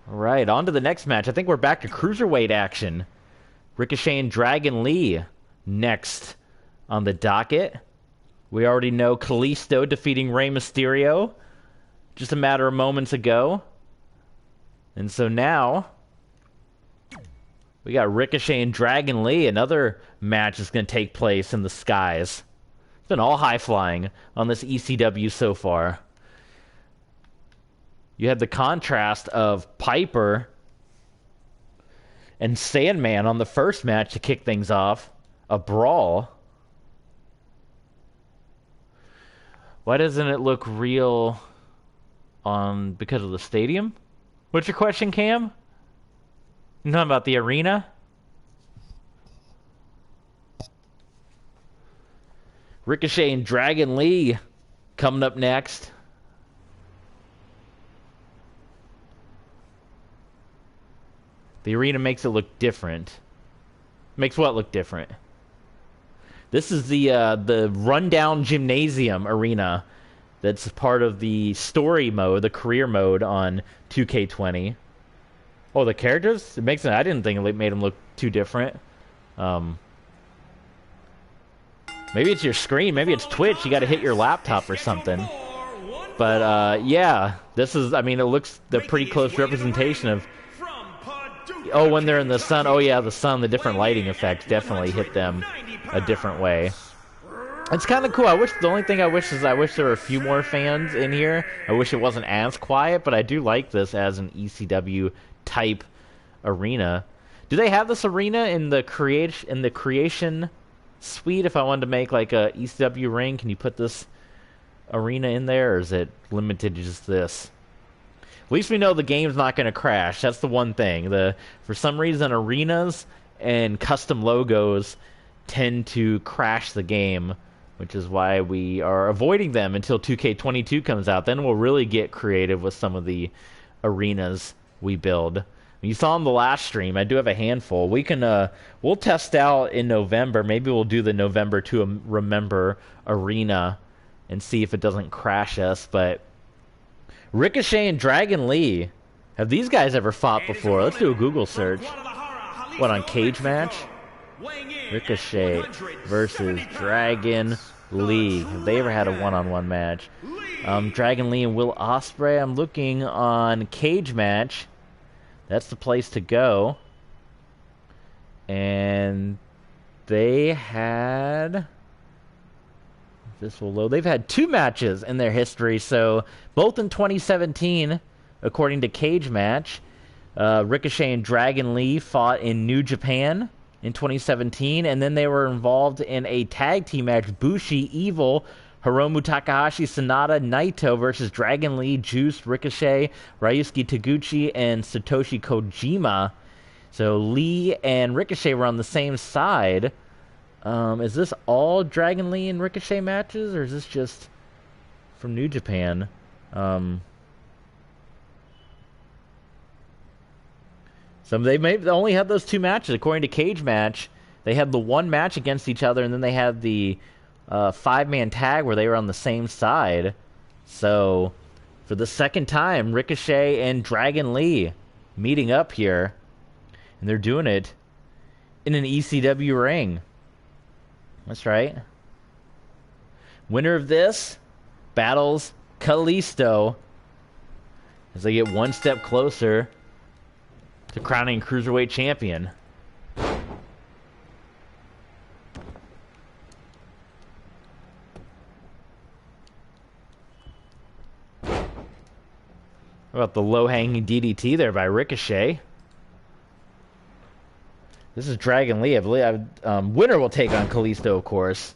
Alright, on to the next match. I think we're back to Cruiserweight action. Ricochet and Dragon Lee next on the docket. We already know Kalisto defeating Rey Mysterio just a matter of moments ago. And so now we got Ricochet and Dragon Lee. Another match is going to take place in the skies. It's been all high flying on this ECW so far. You had the contrast of Piper and Sandman on the first match to kick things off. A brawl. Why doesn't it look real on because of the stadium? What's your question, Cam? You talking about the arena? Ricochet and Dragon Lee coming up next. The arena makes it look different. Makes what look different? This is the rundown gymnasium arena that's part of the story mode, the career mode on 2K20. Oh, the characters? It makes it. I didn't think it made them look too different. Maybe it's your screen. Maybe it's Twitch. You got to hit your laptop or something. But yeah, this is. I mean, it looks the pretty close representation of. Oh, when they're in the sun. Oh yeah, the sun. The different lighting effects definitely hit them a different way. It's kind of cool. The only thing I wish there were a few more fans in here. I wish it wasn't as quiet, but I do like this as an ECW type arena. Do they have this arena in the creation suite? If I wanted to make like a ECW ring, can you put this arena in there, or is it limited to just this? At least we know the game's not going to crash. That's the one thing. For some reason, arenas and custom logos tend to crash the game, which is why we are avoiding them until 2K22 comes out. Then we'll really get creative with some of the arenas we build. You saw in the last stream, I do have a handful. We'll test out in November. Maybe we'll do the November to Remember arena and see if it doesn't crash us. But Ricochet and Dragon Lee, have these guys ever fought before? Let's do a Google search. What, on Cage Match? Ricochet versus Dragon Lee. Have they ever had a one-on-one match? Dragon Lee and Will Ospreay. I'm looking on Cage Match. That's the place to go. And they had... This will load. They've had 2 matches in their history, so both in 2017, according to Cage Match. Ricochet and Dragon Lee fought in New Japan in 2017, and then they were involved in a tag team match, Bushi, Evil, Hiromu Takahashi, Sanada, Naito versus Dragon Lee, Juice, Ricochet, Ryusuke Taguchi, and Satoshi Kojima. So Lee and Ricochet were on the same side. Is this all Dragon Lee and Ricochet matches, or is this just from New Japan? So they only had those 2 matches. According to Cage Match, they had the 1 match against each other, and then they had the 5-man tag where they were on the same side. So, for the second time, Ricochet and Dragon Lee meeting up here, and they're doing it in an ECW ring. That's right. Winner of this battles Kalisto as they get one step closer to crowning Cruiserweight Champion. How about the low-hanging DDT there by Ricochet? This is Dragon Lee. I believe winner will take on Kalisto, of course.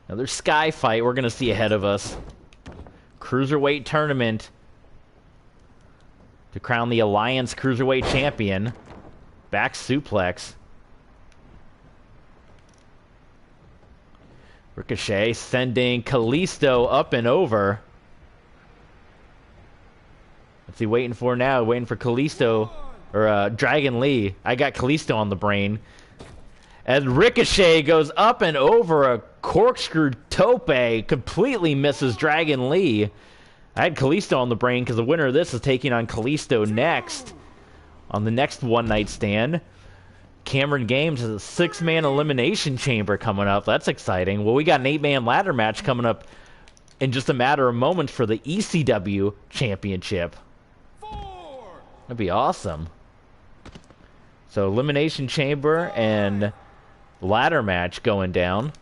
Another sky fight we're going to see ahead of us. Cruiserweight tournament to crown the Alliance Cruiserweight Champion. Back suplex. Ricochet sending Kalisto up and over. What's he waiting for now? Waiting for Kalisto, or Dragon Lee. I got Kalisto on the brain. As Ricochet goes up and over a corkscrew tope, completely misses Dragon Lee. I had Kalisto on the brain because the winner of this is taking on Kalisto next on the next One Night Stand. Cameron Games has a 6-man elimination chamber coming up. That's exciting. Well, we got an 8-man ladder match coming up in just a matter of moments for the ECW Championship. That'd be awesome. So, elimination chamber and ladder match going down.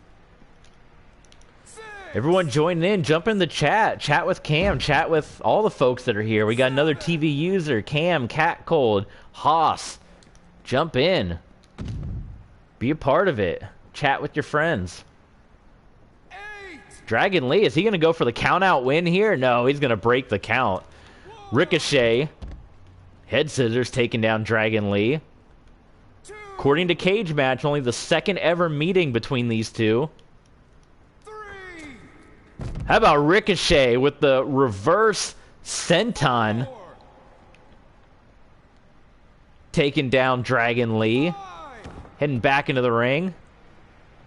Everyone join in, jump in the chat. Chat with Cam, chat with all the folks that are here. We got another TV user, Cam, Cat Cold, Haas. Jump in. Be a part of it. Chat with your friends. Dragon Lee, is he going to go for the count-out win here? No, he's going to break the count. Ricochet. Head scissors taking down Dragon Lee. According to Cage Match, only the second ever meeting between these two. How about Ricochet with the reverse senton? Taking down Dragon Lee. Heading back into the ring.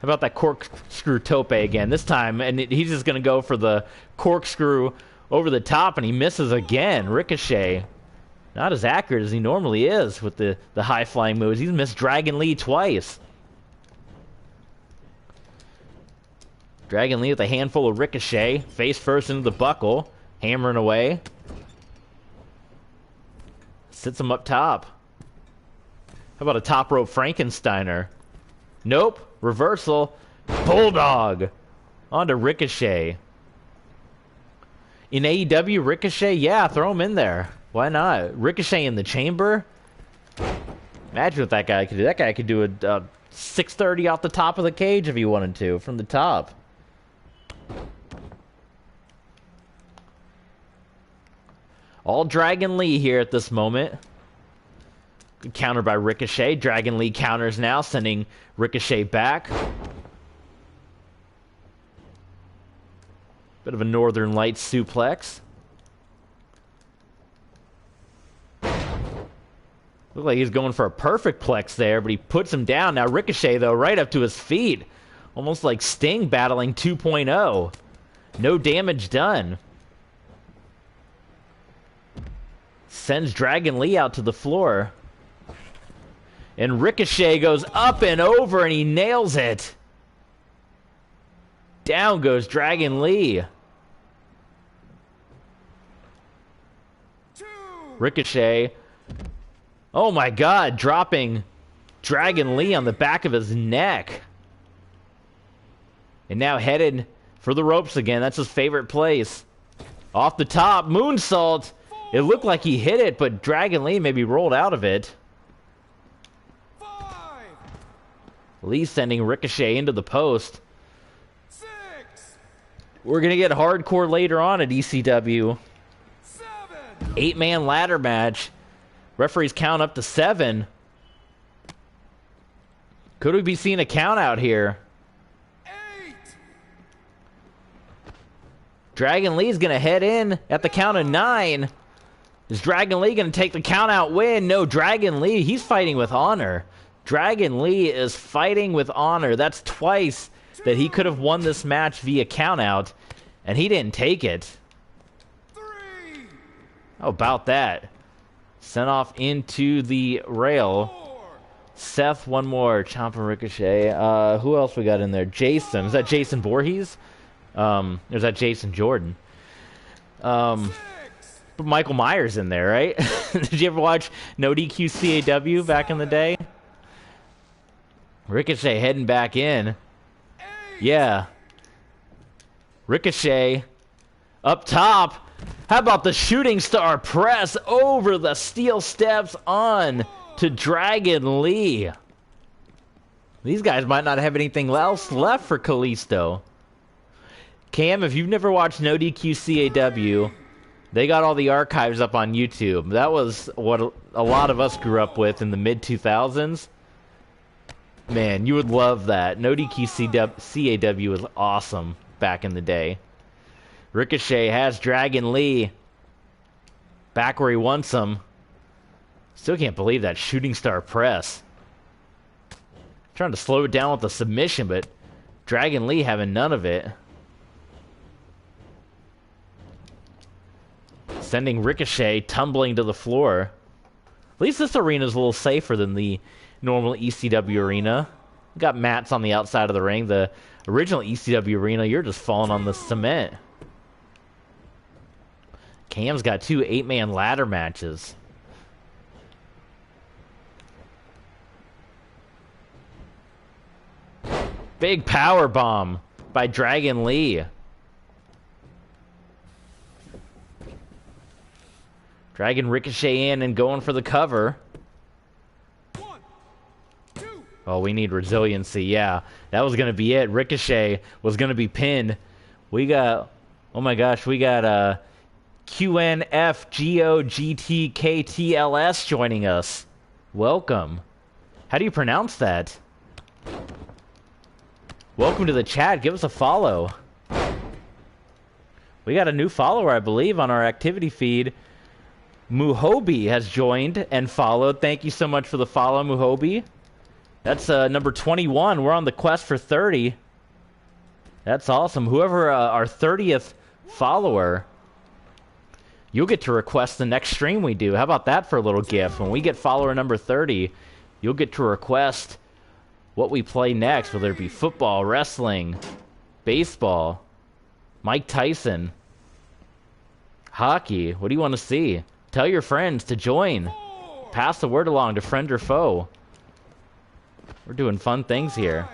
How about that corkscrew tope again? This time, and he's just going to go for the corkscrew over the top, and he misses again. Ricochet. Not as accurate as he normally is with the high-flying moves. He's missed Dragon Lee twice. Dragon Lee with a handful of Ricochet. Face first into the buckle. Hammering away. Sits him up top. How about a top rope Frankensteiner? Nope. Reversal. Bulldog. On to Ricochet. In AEW, Ricochet? Yeah, throw him in there. Why not? Ricochet in the chamber? Imagine what that guy could do. That guy could do a 630 off the top of the cage if he wanted to, from the top. All Dragon Lee here at this moment. Countered by Ricochet. Dragon Lee counters now, sending Ricochet back. Bit of a Northern Lights suplex. Looked like he's going for a perfect plex there, but he puts him down. Now Ricochet, though, right up to his feet. Almost like Sting battling 2.0. No damage done. Sends Dragon Lee out to the floor. And Ricochet goes up and over, and he nails it. Down goes Dragon Lee. Ricochet. Oh my God, dropping Dragon Lee on the back of his neck. And now headed for the ropes again. That's his favorite place. Off the top, moonsault. It looked like he hit it, but Dragon Lee maybe rolled out of it. Lee sending Ricochet into the post. We're going to get hardcore later on at ECW. 8-man ladder match. Referees count up to 7. Could we be seeing a count out here? 8. Dragon Lee's going to head in at the count of 9. Is Dragon Lee going to take the count out win? No, Dragon Lee, he's fighting with honor. Dragon Lee is fighting with honor. That's twice that he could have won this match via countout, and he didn't take it. 3. How about that? Sent off into the rail. Seth, one more. Ciampa, Ricochet. Who else we got in there? Jason. Is that Jason Voorhees? Or is that Jason Jordan? But Michael Myers in there, right? Did you ever watch No DQ CAW back in the day? Ricochet heading back in. Yeah. Ricochet up top. How about the shooting star press over the steel steps on to Dragon Lee? These guys might not have anything else left for Kalisto. Cam, if you've never watched No DQ CAW, they got all the archives up on YouTube. That was what a lot of us grew up with in the mid-2000s. Man, you would love that. No DQ CAW was awesome back in the day. Ricochet has Dragon Lee back where he wants him. Still can't believe that shooting star press. Trying to slow it down with the submission, but Dragon Lee having none of it. Sending Ricochet tumbling to the floor. At least this arena is a little safer than the normal ECW arena. Got mats on the outside of the ring. The original ECW arena, you're just falling on the cement. Cam's got 2 8-man ladder matches. Big power bomb by Dragon Lee. Dragging Ricochet in and going for the cover. 1, 2. Oh, we need resiliency. Yeah, that was going to be it. Ricochet was going to be pinned. We got, oh my gosh, we got QNFGOGTKTLS joining us. Welcome. How do you pronounce that? Welcome to the chat. Give us a follow. We got a new follower, I believe, on our activity feed. Muhobi has joined and followed. Thank you so much for the follow, Muhobi. That's number 21. We're on the quest for 30. That's awesome. Whoever our 30th follower, you'll get to request the next stream we do. How about that for a little gift? When we get follower number 30, you'll get to request what we play next, whether it be football, wrestling, baseball, Mike Tyson, hockey. What do you want to see? Tell your friends to join. Pass the word along to friend or foe. We're doing fun things here.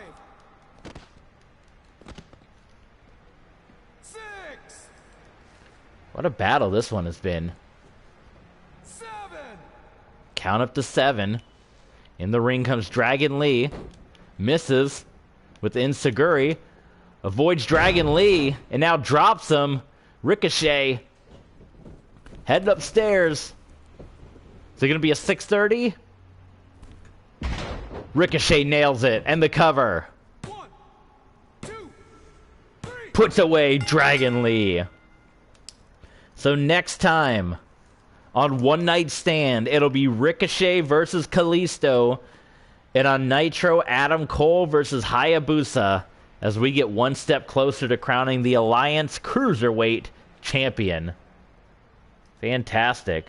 6, What a battle this one has been. 7. Count up to 7. In the ring comes Dragon Lee. Misses with Insaguri. Avoids Dragon Lee and now drops him. Ricochet heading upstairs. Is it going to be a 630? Ricochet nails it. And the cover. 1, 2, 3. Puts away Dragon Lee. So next time on One Night Stand, it'll be Ricochet versus Kalisto. And on Nitro, Adam Cole versus Hayabusa, as we get one step closer to crowning the Alliance Cruiserweight Champion. Fantastic.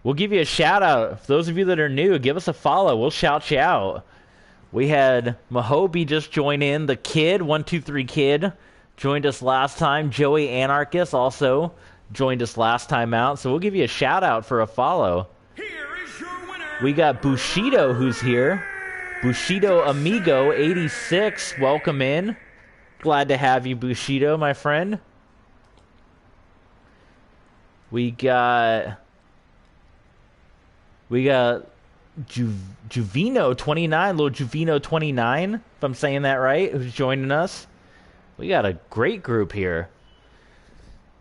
We'll give you a shout out. For those of you that are new, give us a follow. We'll shout you out. We had Mahobi just join in. The Kid, 123 Kid, joined us last time. Joey Anarchist also joined us last time out. So we'll give you a shout out for a follow. Here is your winner. We got Bushido who's here. Bushido Amigo 86. Welcome in. Glad to have you, Bushido, my friend. We got Juvino 29, little Juvino 29, if I'm saying that right, who's joining us. We got a great group here.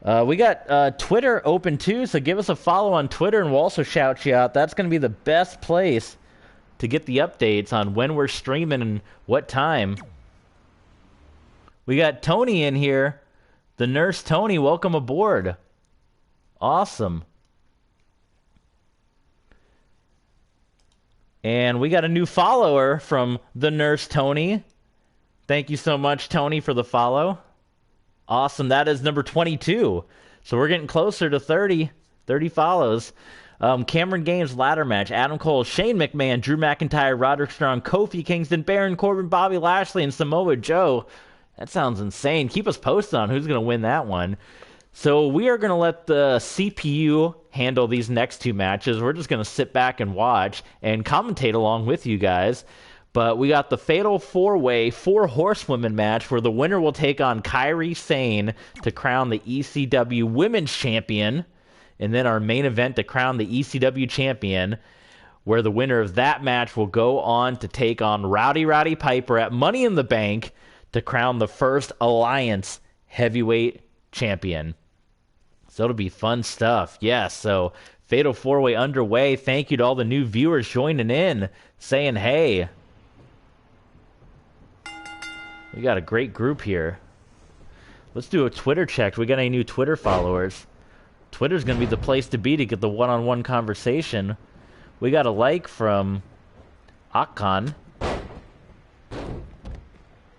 We got Twitter open too, so give us a follow on Twitter and we'll also shout you out. That's going to be the best place to get the updates on when we're streaming and what time. We got Tony in here. The Nurse Tony, welcome aboard. Awesome. And we got a new follower from The Nurse Tony. Thank you so much, Tony, for the follow. Awesome. That is number 22. So we're getting closer to 30 follows. Cameron Games ladder match. Adam Cole, Shane McMahon, Drew McIntyre, Roderick Strong, Kofi Kingston, Baron Corbin, Bobby Lashley, and Samoa Joe. That sounds insane. Keep us posted on who's going to win that one. So we are going to let the CPU handle these next two matches. We're just going to sit back and watch and commentate along with you guys. But we got the Fatal 4-Way 4 Horsewomen match where the winner will take on Kairi Sane to crown the ECW Women's Champion. And then our main event to crown the ECW Champion, where the winner of that match will go on to take on Roddy Piper at Money in the Bank to crown the first Alliance Heavyweight Champion. So it'll be fun stuff. Yes, so Fatal 4-Way underway. Thank you to all the new viewers joining in, saying hey. We got a great group here. Let's do a Twitter check. We got any new Twitter followers? Twitter's going to be the place to be to get the one-on-one conversation. We got a like from Akon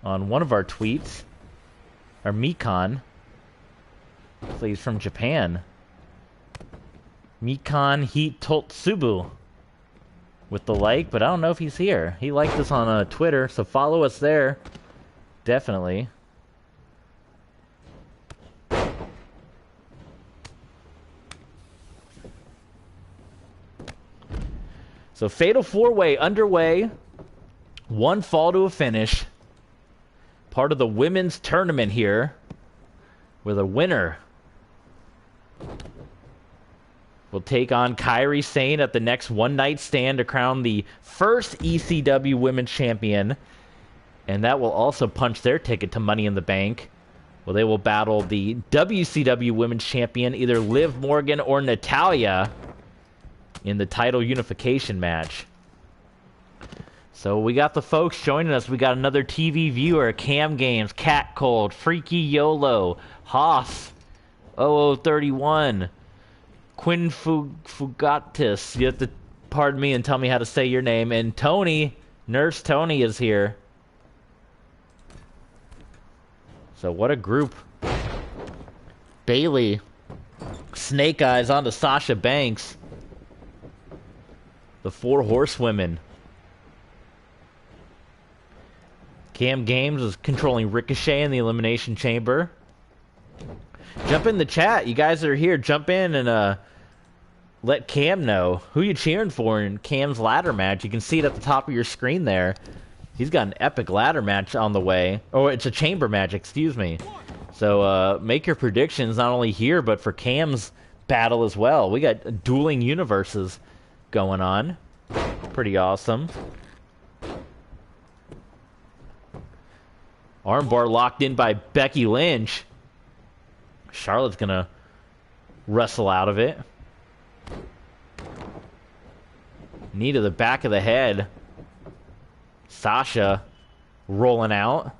on one of our tweets. Or Mikon. So he's from Japan. Mikon Heat Totsubu with the like, but I don't know if he's here. He liked us on Twitter, so follow us there. Definitely. So Fatal 4-Way underway. One fall to a finish. Part of the women's tournament here. With a winner will take on Kairi Sane at the next One Night Stand to crown the first ECW Women's Champion. And that will also punch their ticket to Money in the Bank. Well, they will battle the WCW Women's Champion, either Liv Morgan or Natalya, in the title unification match. So we got the folks joining us. We got another TV viewer, Cam Games, Cat Cold, Freaky YOLO, Hoss, 0031, Quinn Fugatis. You have to pardon me and tell me how to say your name. And Tony, Nurse Tony is here. So what a group. Bailey, Snake Eyes onto Sasha Banks. The 4 Horsewomen. Cam Games is controlling Ricochet in the Elimination Chamber. Jump in the chat. You guys that are here, jump in and let Cam know who you cheering for in Cam's ladder match. You can see it at the top of your screen there. He's got an epic ladder match on the way. Oh, it's a chamber match, excuse me. So make your predictions not only here, but for Cam's battle as well. We got dueling universes going on. Pretty awesome. Armbar locked in by Becky Lynch. Charlotte's gonna wrestle out of it. Knee to the back of the head. Sasha rolling out.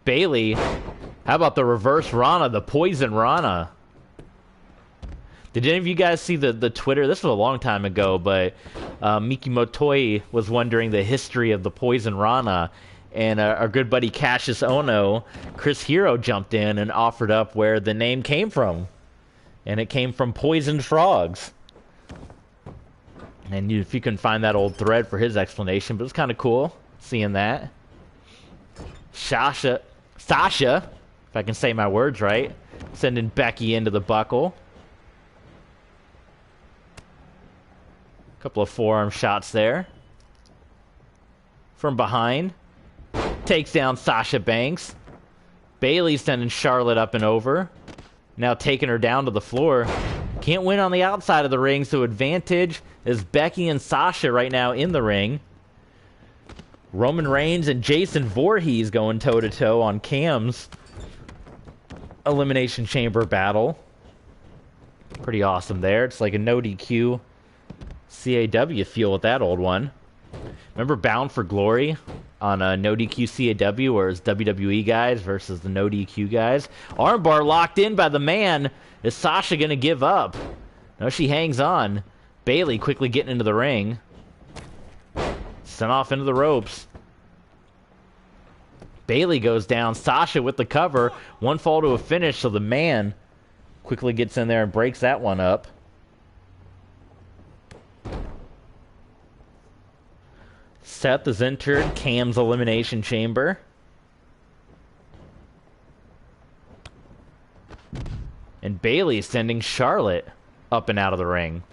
Bailey. How about the reverse Rana, the poison Rana? Did any of you guys see the Twitter? This was a long time ago, but Miki Motoi was wondering the history of the poison Rana. And our good buddy Cassius Ono, Chris Hero, jumped in and offered up where the name came from. And it came from poisoned frogs. And if you can find that old thread for his explanation, but it's kind of cool seeing that. Sasha, if I can say my words right, sending Becky into the buckle. Couple of forearm shots there. From behind. Takes down Sasha Banks. Bailey sending Charlotte up and over. Now taking her down to the floor. Can't win on the outside of the ring, so advantage is Becky and Sasha right now in the ring. Roman Reigns and Jason Voorhees going toe-to-toe on Cam's Elimination Chamber battle. Pretty awesome there. It's like a no DQ CAW feel with that old one. Remember Bound for Glory on no DQ CAW, where it's WWE guys versus the no DQ guys? Armbar locked in by the man. Is Sasha going to give up? No, she hangs on. Bailey quickly getting into the ring. Sent off into the ropes. Bailey goes down. Sasha with the cover. One fall to a finish, so the man quickly gets in there and breaks that one up. Seth has entered Cam's Elimination Chamber. And Bayley is sending Charlotte up and out of the ring.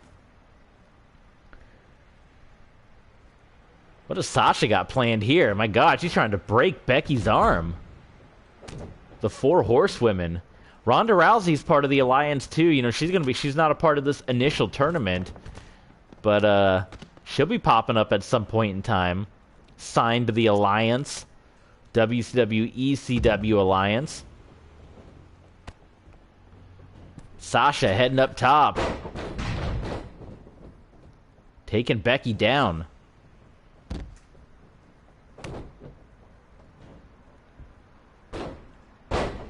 What has Sasha got planned here? My God, she's trying to break Becky's arm. The 4 Horsewomen. Ronda Rousey's part of the Alliance too. You know, she's not a part of this initial tournament. But she'll be popping up at some point in time. Signed to the Alliance. WCW ECW Alliance. Sasha heading up top. Taking Becky down.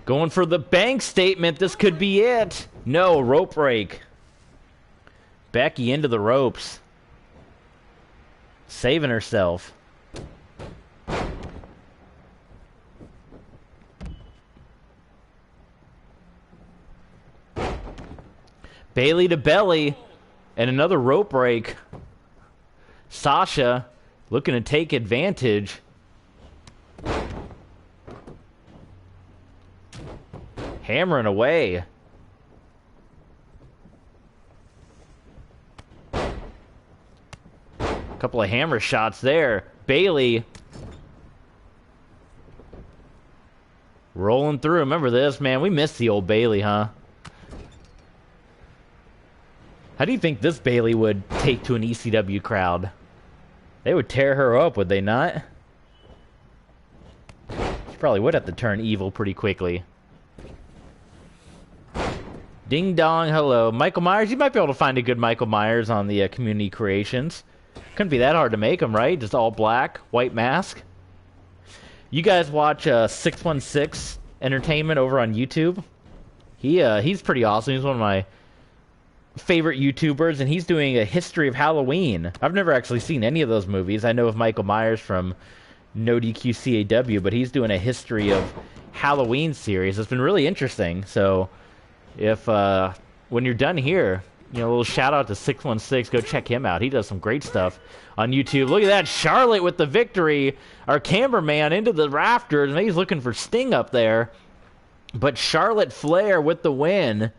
Going for the bank statement. This could be it. No, rope break. Becky into the ropes. Saving herself. Bayley to belly. And another rope break. Sasha looking to take advantage. Hammering away. Couple of hammer shots there. Bayley rolling through. Remember this, man? We missed the old Bayley, huh? How do you think this Bayley would take to an ECW crowd? They would tear her up, would they not? She probably would have to turn evil pretty quickly. Ding dong, hello. Michael Myers, you might be able to find a good Michael Myers on the community creations. Couldn't be that hard to make them, right? Just all black, white mask. You guys watch 616 Entertainment over on YouTube? He's pretty awesome. He's one of my favorite YouTubers, and he's doing a history of Halloween. I've never actually seen any of those movies. I know of Michael Myers from No DQ CAW, but he's doing a history of Halloween series. It's been really interesting. So if when you're done here, you know, a little shout out to 616. Go check him out. He does some great stuff on YouTube. Look at that, Charlotte with the victory. Our cameraman into the rafters. Maybe he's looking for Sting up there, but Charlotte Flair with the win.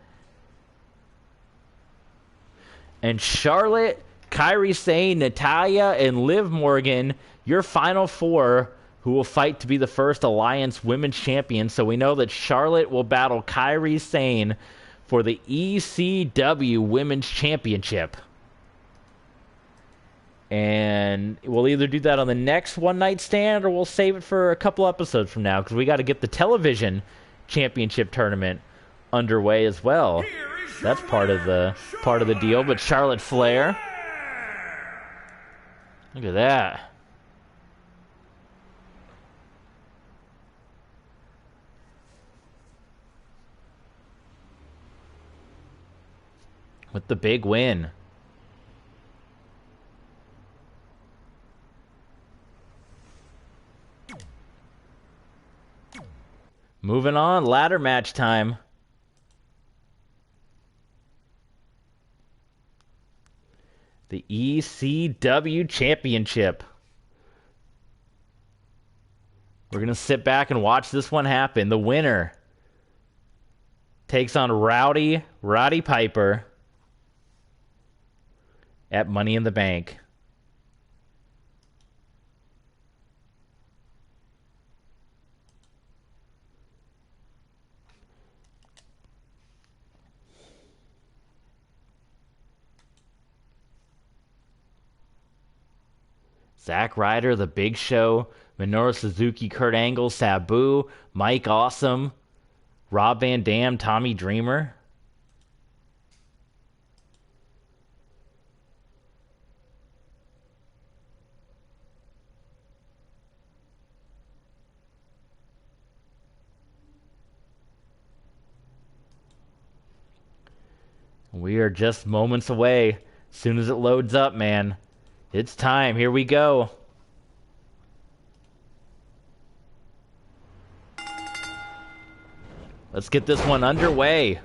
And Charlotte, Kairi Sane, Natalya, and Liv Morgan, your final 4 who will fight to be the first Alliance Women's Champion. So we know that Charlotte will battle Kairi Sane for the ECW Women's Championship. And we'll either do that on the next One Night Stand or we'll save it for a couple episodes from now because we got to get the television championship tournament underway as well. That's part of the deal. But Charlotte Flair, look at that. With the big win. Moving on, ladder match time. The ECW Championship. We're going to sit back and watch this one happen. The winner takes on Roddy Piper at Money in the Bank. Zack Ryder, The Big Show, Minoru Suzuki, Kurt Angle, Sabu, Mike Awesome, Rob Van Dam, Tommy Dreamer. We are just moments away. As soon as it loads up, man. It's time. Here we go. Let's get this one underway.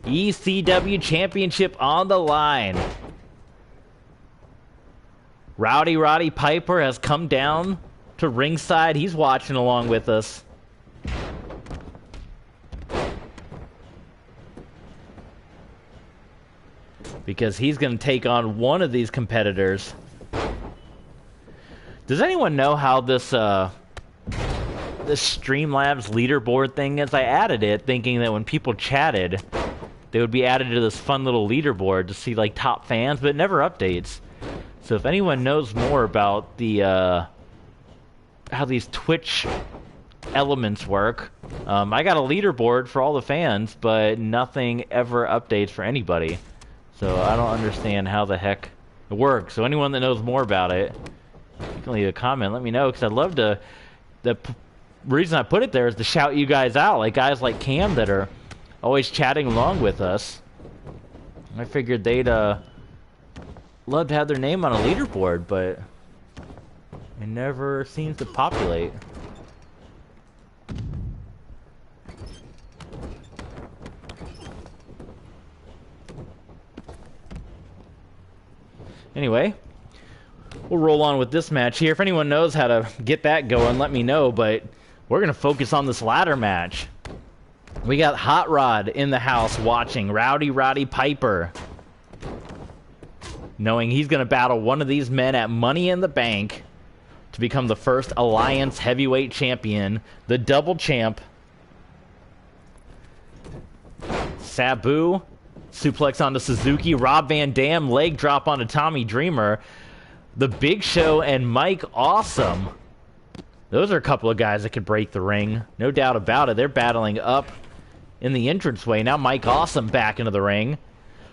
ECW Championship on the line. Roddy Piper has come down to ringside. He's watching along with us. Because he's going to take on one of these competitors. Does anyone know how this Streamlabs leaderboard thing is? I added it thinking that when people chatted, they would be added to this fun little leaderboard to see like top fans, but it never updates. So if anyone knows more about the how these Twitch elements work, I got a leaderboard for all the fans, but nothing ever updates for anybody. So I don't understand how the heck it works. So anyone that knows more about it, you can leave a comment. Let me know, because I'd love to. The reason I put it there is to shout you guys out, like guys like Cam that are always chatting along with us. I figured they'd love to have their name on a leaderboard, but it never seems to populate. Anyway, we'll roll on with this match here. If anyone knows how to get that going, let me know, but we're going to focus on this ladder match. We got Hot Rod in the house watching, Roddy Piper, knowing he's going to battle one of these men at Money in the Bank to become the first Alliance Heavyweight Champion, the double champ. Sabu, suplex onto Suzuki, Rob Van Dam, leg drop onto Tommy Dreamer. The Big Show and Mike Awesome. Those are a couple of guys that could break the ring. No doubt about it. They're battling up in the entranceway. Now Mike Awesome back into the ring.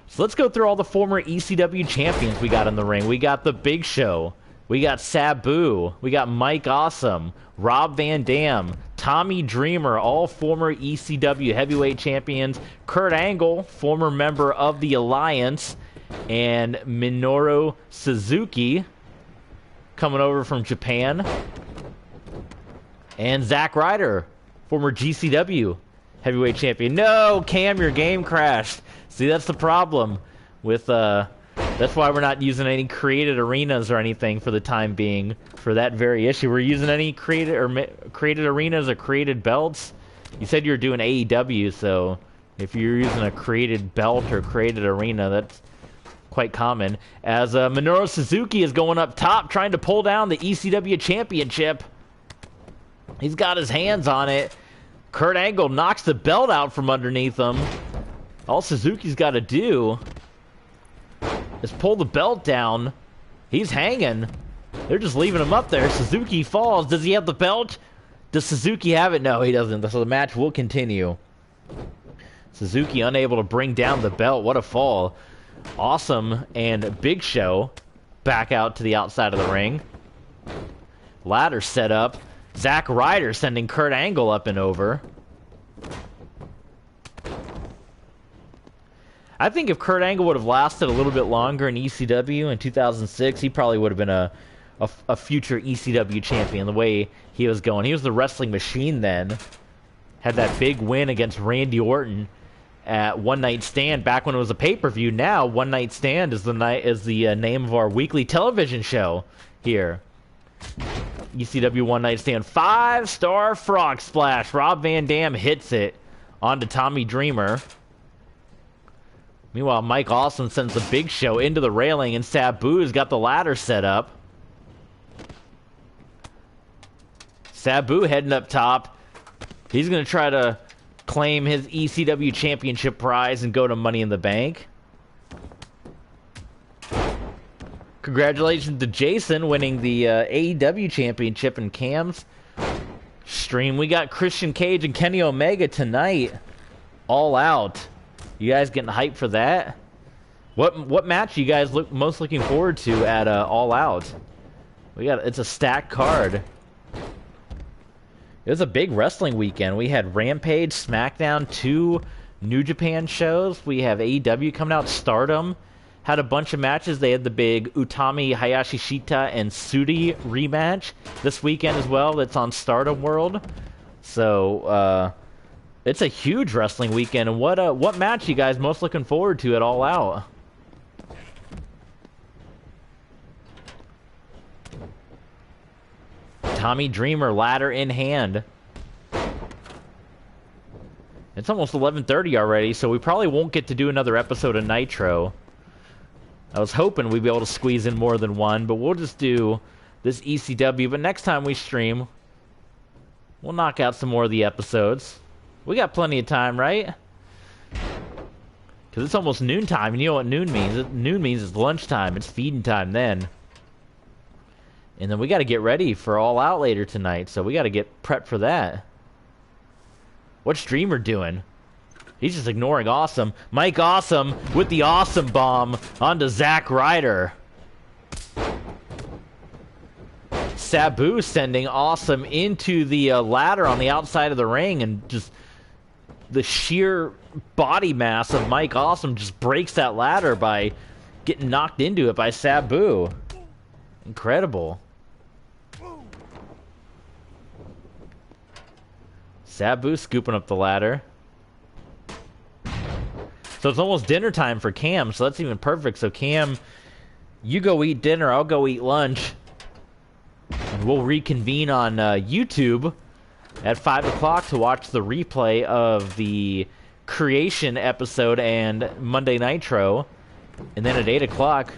So let's go through all the former ECW champions we got in the ring. We got The Big Show. We got Sabu. We got Mike Awesome. Rob Van Dam. Tommy Dreamer, all former ECW heavyweight champions. Kurt Angle, former member of the Alliance. And Minoru Suzuki, coming over from Japan. And Zack Ryder, former GCW heavyweight champion. No, Cam, your game crashed. See, that's the problem with, that's why we're not using any created arenas or anything for the time being for that very issue. We're using any created arenas or created belts. You said you were doing AEW, so if you're using a created belt or created arena, that's quite common. As Minoru Suzuki is going up top, trying to pull down the ECW Championship. He's got his hands on it. Kurt Angle knocks the belt out from underneath him. All Suzuki's got to do is pull the belt down. He's hanging. They're just leaving him up there. Suzuki falls. Does he have the belt? Does Suzuki have it? No, he doesn't. So the match will continue. Suzuki unable to bring down the belt. What a fall. Awesome and Big Show back out to the outside of the ring. Ladder set up. Zack Ryder sending Kurt Angle up and over. I think if Kurt Angle would have lasted a little bit longer in ECW in 2006, he probably would have been a future ECW champion the way he was going. He was the wrestling machine then. Had that big win against Randy Orton at One Night Stand back when it was a pay-per-view. Now One Night Stand is the name of our weekly television show here. ECW One Night Stand. 5-star frog splash. Rob Van Dam hits it onto Tommy Dreamer. Meanwhile, Mike Awesome sends the Big Show into the railing, and Sabu's got the ladder set up. Sabu heading up top. He's going to try to claim his ECW Championship prize and go to Money in the Bank. Congratulations to Jason winning the AEW Championship in Cam's stream. We got Christian Cage and Kenny Omega tonight. All Out. You guys getting hyped for that? What match you guys most looking forward to at All Out? It's a stacked card. It was a big wrestling weekend. We had Rampage, SmackDown, 2 New Japan shows. We have AEW coming out. Stardom had a bunch of matches. They had the big Utami Hayashishita and Sudi rematch this weekend as well. That's on Stardom World. So it's a huge wrestling weekend. And what match you guys most looking forward to at All Out? Tommy Dreamer, ladder in hand. It's almost 11:30 already, so we probably won't get to do another episode of Nitro. I was hoping we'd be able to squeeze in more than one, but we'll just do this ECW. But next time we stream, we'll knock out some more of the episodes. We got plenty of time, right? Because it's almost noontime, and you know what noon means? Noon means it's lunchtime. It's feeding time then. And then we got to get ready for All Out later tonight, so we got to get prepped for that. What's Dreamer doing? He's just ignoring Awesome. Mike Awesome with the Awesome Bomb onto Zack Ryder. Sabu sending Awesome into the ladder on the outside of the ring, and just the sheer body mass of Mike Awesome just breaks that ladder by getting knocked into it by Sabu. Incredible. Sabu scooping up the ladder. So it's almost dinner time for Cam, so that's even perfect. So Cam, you go eat dinner, I'll go eat lunch. And we'll reconvene on YouTube at 5 o'clock to watch the replay of the Creation episode and Monday Nitro. And then at 8 o'clock,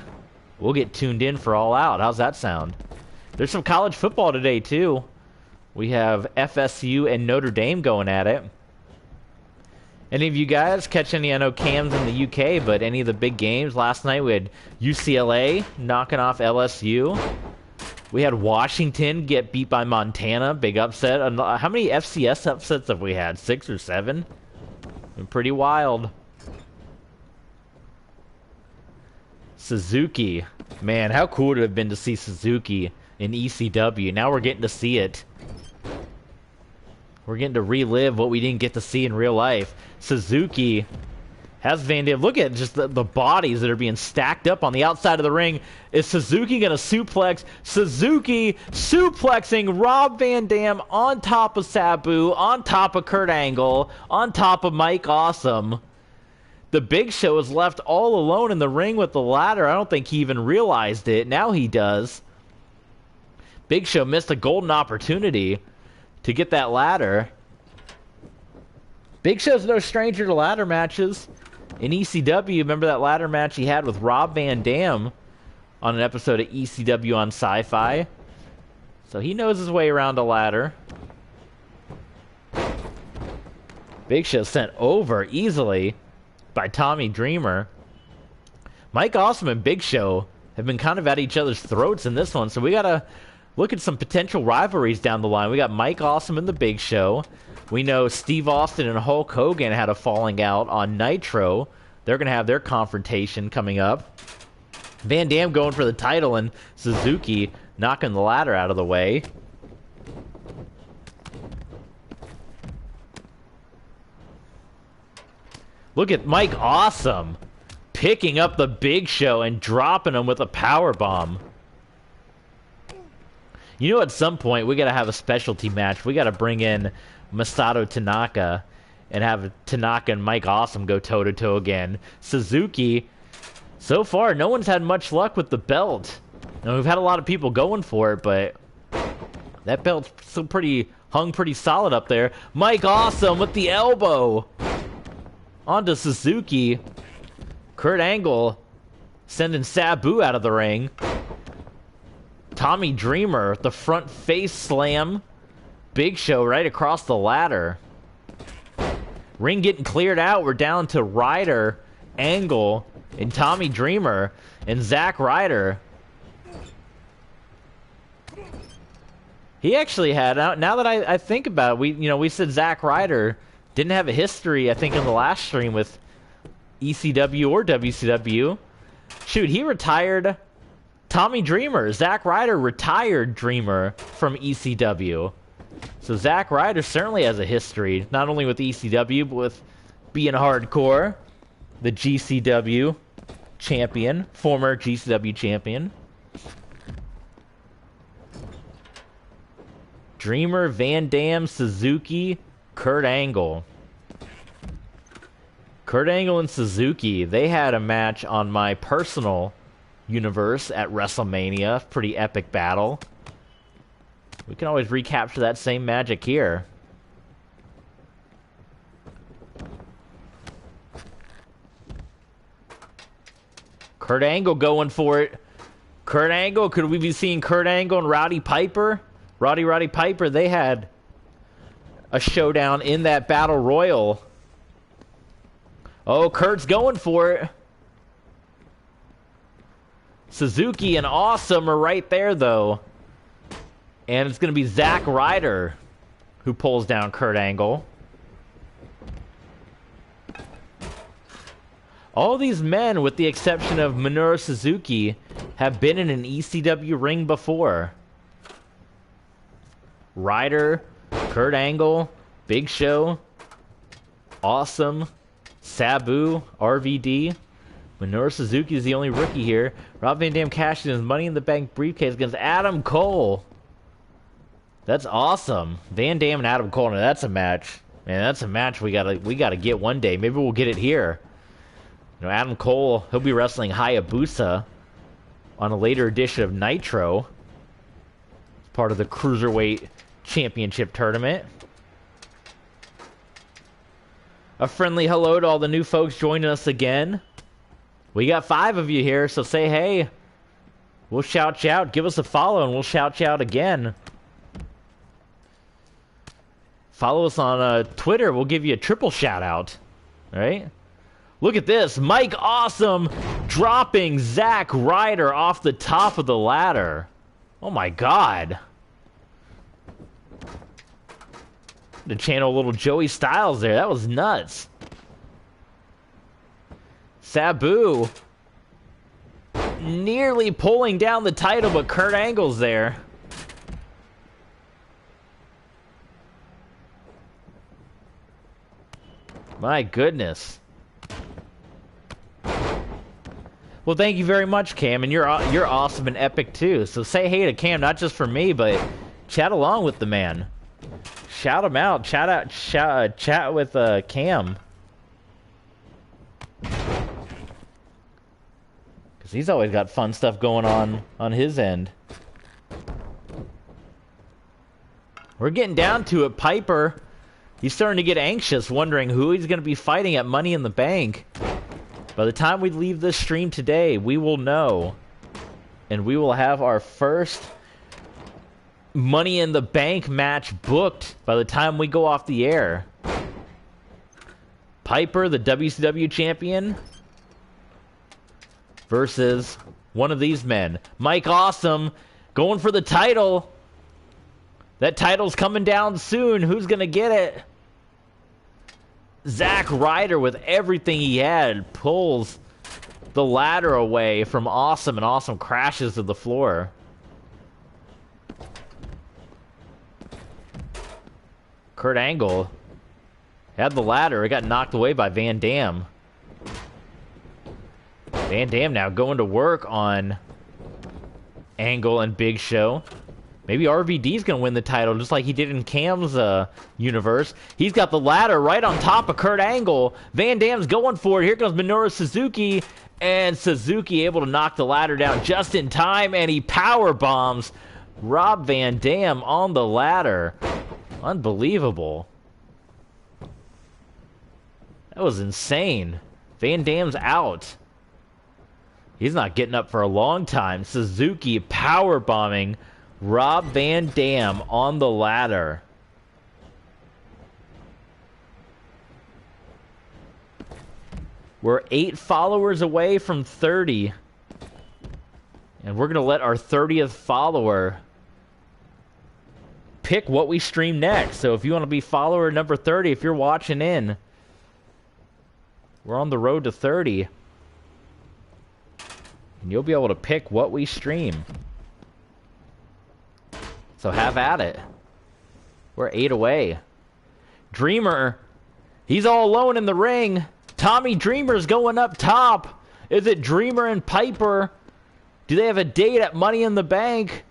we'll get tuned in for All Out. How's that sound? There's some college football today, too. We have FSU and Notre Dame going at it. Any of you guys catch any? I know Cam's in the UK, but any of the big games? Last night we had UCLA knocking off LSU. We had Washington get beat by Montana. Big upset. How many FCS upsets have we had? 6 or 7? Been pretty wild. Suzuki. Man, how cool would it have been to see Suzuki in ECW. Now we're getting to see it. We're getting to relive what we didn't get to see in real life. Suzuki has Van Dam. Look at just the bodies that are being stacked up on the outside of the ring. Is Suzuki going to suplex? Suzuki suplexing Rob Van Dam on top of Sabu, on top of Kurt Angle, on top of Mike Awesome. The Big Show is left all alone in the ring with the ladder. I don't think he even realized it. Now he does. Big Show missed a golden opportunity to get that ladder. Big Show's no stranger to ladder matches. In ECW, remember that ladder match he had with Rob Van Dam on an episode of ECW on Sci-Fi? So he knows his way around a ladder. Big Show sent over easily by Tommy Dreamer. Mike Awesome and Big Show have been kind of at each other's throats in this one, so we gotta look at some potential rivalries down the line. We got Mike Awesome and the Big Show. We know Steve Austin and Hulk Hogan had a falling out on Nitro. They're going to have their confrontation coming up. Van Dam going for the title and Suzuki knocking the ladder out of the way. Look at Mike Awesome picking up the Big Show and dropping him with a powerbomb. You know, at some point, we got to have a specialty match. We got to bring in Masato Tanaka and have Tanaka and Mike Awesome go toe-to-toe again. Suzuki, so far, no one's had much luck with the belt. Now, we've had a lot of people going for it, but that belt's still hung pretty solid up there. Mike Awesome with the elbow onto Suzuki. Kurt Angle sending Sabu out of the ring. Tommy Dreamer, the front face slam. Big Show right across the ladder. Ring getting cleared out. We're down to Ryder, Angle, and Tommy Dreamer, and Zack Ryder. He actually had, now that I think about it, we said Zack Ryder didn't have a history, I think, in the last stream with ECW or WCW. Shoot, he retired Tommy Dreamer. Zack Ryder retired Dreamer from ECW. So Zack Ryder certainly has a history, not only with ECW, but with being hardcore. The GCW champion, former GCW champion. Dreamer, Van Dam, Suzuki, Kurt Angle. Kurt Angle and Suzuki, they had a match on my personal universe at WrestleMania. Pretty epic battle. We can always recapture that same magic here. Kurt Angle going for it. Kurt Angle, could we be seeing Kurt Angle and Roddy Piper? Roddy Piper, they had a showdown in that Battle Royal. Oh, Kurt's going for it. Suzuki and Awesome are right there, though. And it's going to be Zack Ryder who pulls down Kurt Angle. All these men, with the exception of Minoru Suzuki, have been in an ECW ring before. Ryder, Kurt Angle, Big Show, Awesome, Sabu, RVD. Minoru Suzuki is the only rookie here. Rob Van Dam cashed in his Money in the Bank briefcase against Adam Cole. That's awesome. Van Dam and Adam Cole, now that's a match. Man, that's a match we gotta get one day. Maybe we'll get it here. You know, Adam Cole, he'll be wrestling Hayabusa on a later edition of Nitro. It's part of the Cruiserweight Championship Tournament. A friendly hello to all the new folks joining us again. We got 5 of you here, so say hey. We'll shout you out. Give us a follow and we'll shout you out again. Follow us on Twitter. We'll give you a triple shout out. All right? Look at this. Mike Awesome dropping Zack Ryder off the top of the ladder. Oh my God. To channel a little Joey Styles there. That was nuts. Sabu nearly pulling down the title, but Kurt Angle's there. My goodness. Well, thank you very much, Cam, and you're awesome and epic too. So say hey to Cam, not just for me, but chat along with the man. Shout him out. Chat with Cam. Because he's always got fun stuff going on his end. We're getting down to it. Piper, he's starting to get anxious, wondering who he's going to be fighting at Money in the Bank. By the time we leave this stream today, we will know. And we will have our first Money in the Bank match booked by the time we go off the air. Piper, the WCW champion, versus one of these men. Mike Awesome going for the title. That title's coming down soon. Who's going to get it? Zack Ryder, with everything he had, pulls the ladder away from Awesome, and Awesome crashes to the floor. Kurt Angle had the ladder. It got knocked away by Van Dam. Van Dam now going to work on Angle and Big Show. Maybe RVD's going to win the title just like he did in Cam's universe. He's got the ladder right on top of Kurt Angle. Van Dam's going for it. Here comes Minoru Suzuki. And Suzuki able to knock the ladder down just in time. And he power bombs Rob Van Dam on the ladder. Unbelievable. That was insane. Van Dam's out. He's not getting up for a long time. Suzuki power bombing Rob Van Dam on the ladder. We're 8 followers away from 30. And we're going to let our 30th follower pick what we stream next. So if you want to be follower number 30, if you're watching in, we're on the road to 30. And you'll be able to pick what we stream. So have at it. We're 8 away. Dreamer, he's all alone in the ring. Tommy Dreamer's going up top. Is it Dreamer and Piper? Do they have a date at Money in the Bank?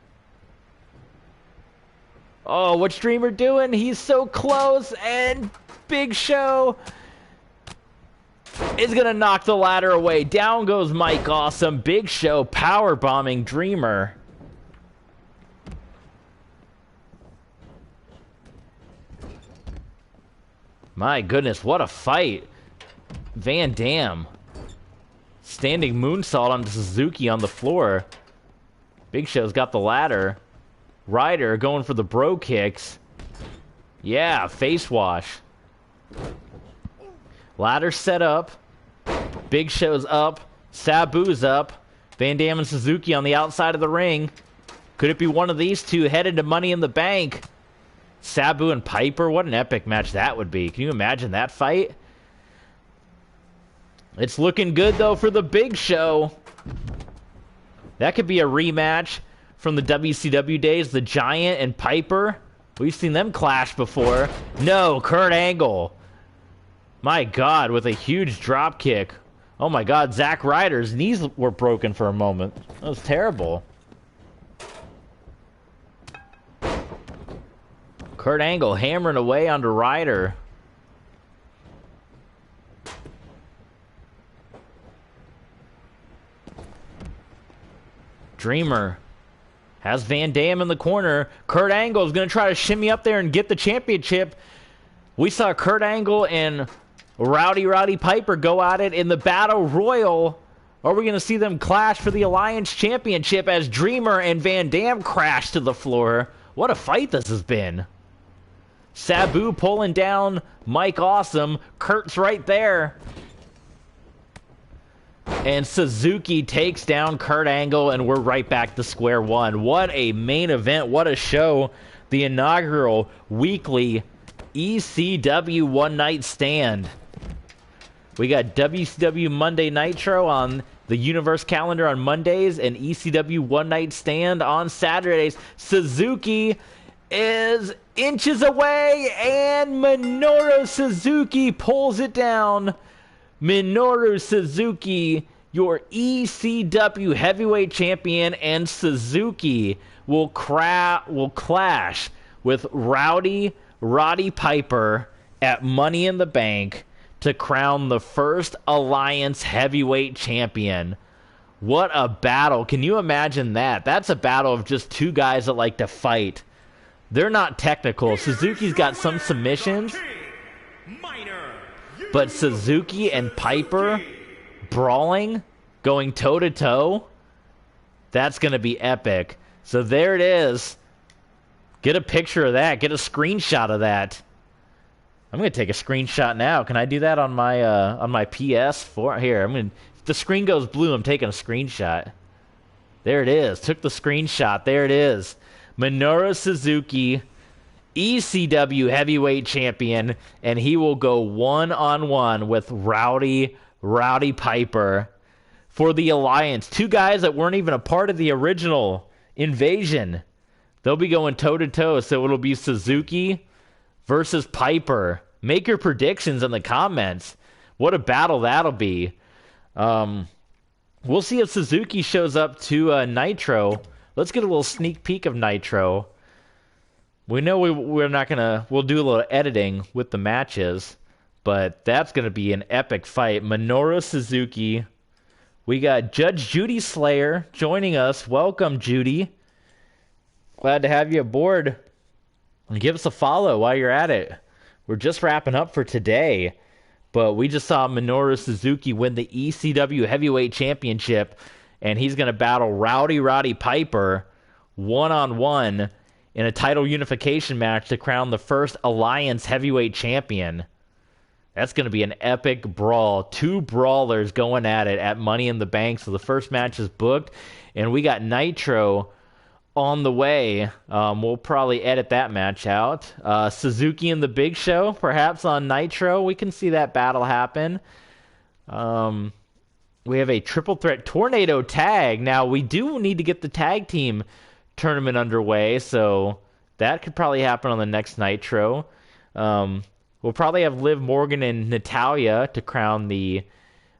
Oh, what's Dreamer doing? He's so close, and Big Show is going to knock the ladder away. Down goes Mike Awesome. Big Show power bombing Dreamer. My goodness, what a fight. Van Dam. Standing moonsault onto Suzuki on the floor. Big Show's got the ladder. Ryder going for the bro kicks. Yeah, face wash. Ladder set up. Big Show's up. Sabu's up. Van Dam and Suzuki on the outside of the ring. Could it be one of these two headed to Money in the Bank? Sabu and Piper, what an epic match that would be. Can you imagine that fight? It's looking good, though, for the Big Show. That could be a rematch from the WCW days, the Giant and Piper. We've seen them clash before. No, Kurt Angle. My God, with a huge drop kick. Oh my God, Zack Ryder's knees were broken for a moment. That was terrible. Kurt Angle hammering away onto Ryder. Dreamer has Van Dam in the corner. Kurt Angle is going to try to shimmy up there and get the championship. We saw Kurt Angle and Roddy Piper go at it in the Battle Royal. Are we going to see them clash for the Alliance Championship as Dreamer and Van Dam crash to the floor? What a fight this has been. Sabu pulling down Mike Awesome. Kurt's right there. And Suzuki takes down Kurt Angle, and we're right back to square one. What a main event. What a show. The inaugural weekly ECW One Night Stand. We got WCW Monday Nitro on the Universe calendar on Mondays and ECW One Night Stand on Saturdays. Suzuki is inches away, and Minoru Suzuki pulls it down. Minoru Suzuki, your ECW Heavyweight Champion, and Suzuki will clash with Roddy Piper at Money in the Bank to crown the first Alliance Heavyweight Champion. What a battle. Can you imagine that? That's a battle of just two guys that like to fight. They're not technical. Suzuki's got some submissions, but Suzuki and Piper brawling, going toe-to-toe, that's going to be epic. So there it is. Get a picture of that. Get a screenshot of that. I'm going to take a screenshot now. Can I do that on my PS4? Here, if the screen goes blue, I'm taking a screenshot. There it is. Took the screenshot. There it is. Minoru Suzuki, ECW Heavyweight Champion, and he will go one-on-one with Roddy Piper for the Alliance. Two guys that weren't even a part of the original Invasion. They'll be going toe-to-toe, so it'll be Suzuki versus Piper. Make your predictions in the comments. What a battle that'll be. We'll see if Suzuki shows up to Nitro. Let's get a little sneak peek of Nitro. We know we're not going to... We'll do a little editing with the matches, but that's going to be an epic fight. Minoru Suzuki. We got Judge Judy Slayer joining us. Welcome, Judy. Glad to have you aboard. And give us a follow while you're at it. We're just wrapping up for today, but we just saw Minoru Suzuki win the ECW Heavyweight Championship, and he's going to battle Roddy Piper one-on-one in a title unification match to crown the first Alliance Heavyweight Champion. That's going to be an epic brawl. Two brawlers going at it at Money in the Bank. So the first match is booked, and we got Nitro on the way. We'll probably edit that match out. Suzuki and the Big Show, perhaps on Nitro. We can see that battle happen. We have a triple threat tornado tag. Now, we do need to get the tag team tournament underway, so that could probably happen on the next Nitro. We'll probably have Liv Morgan and Natalya to crown the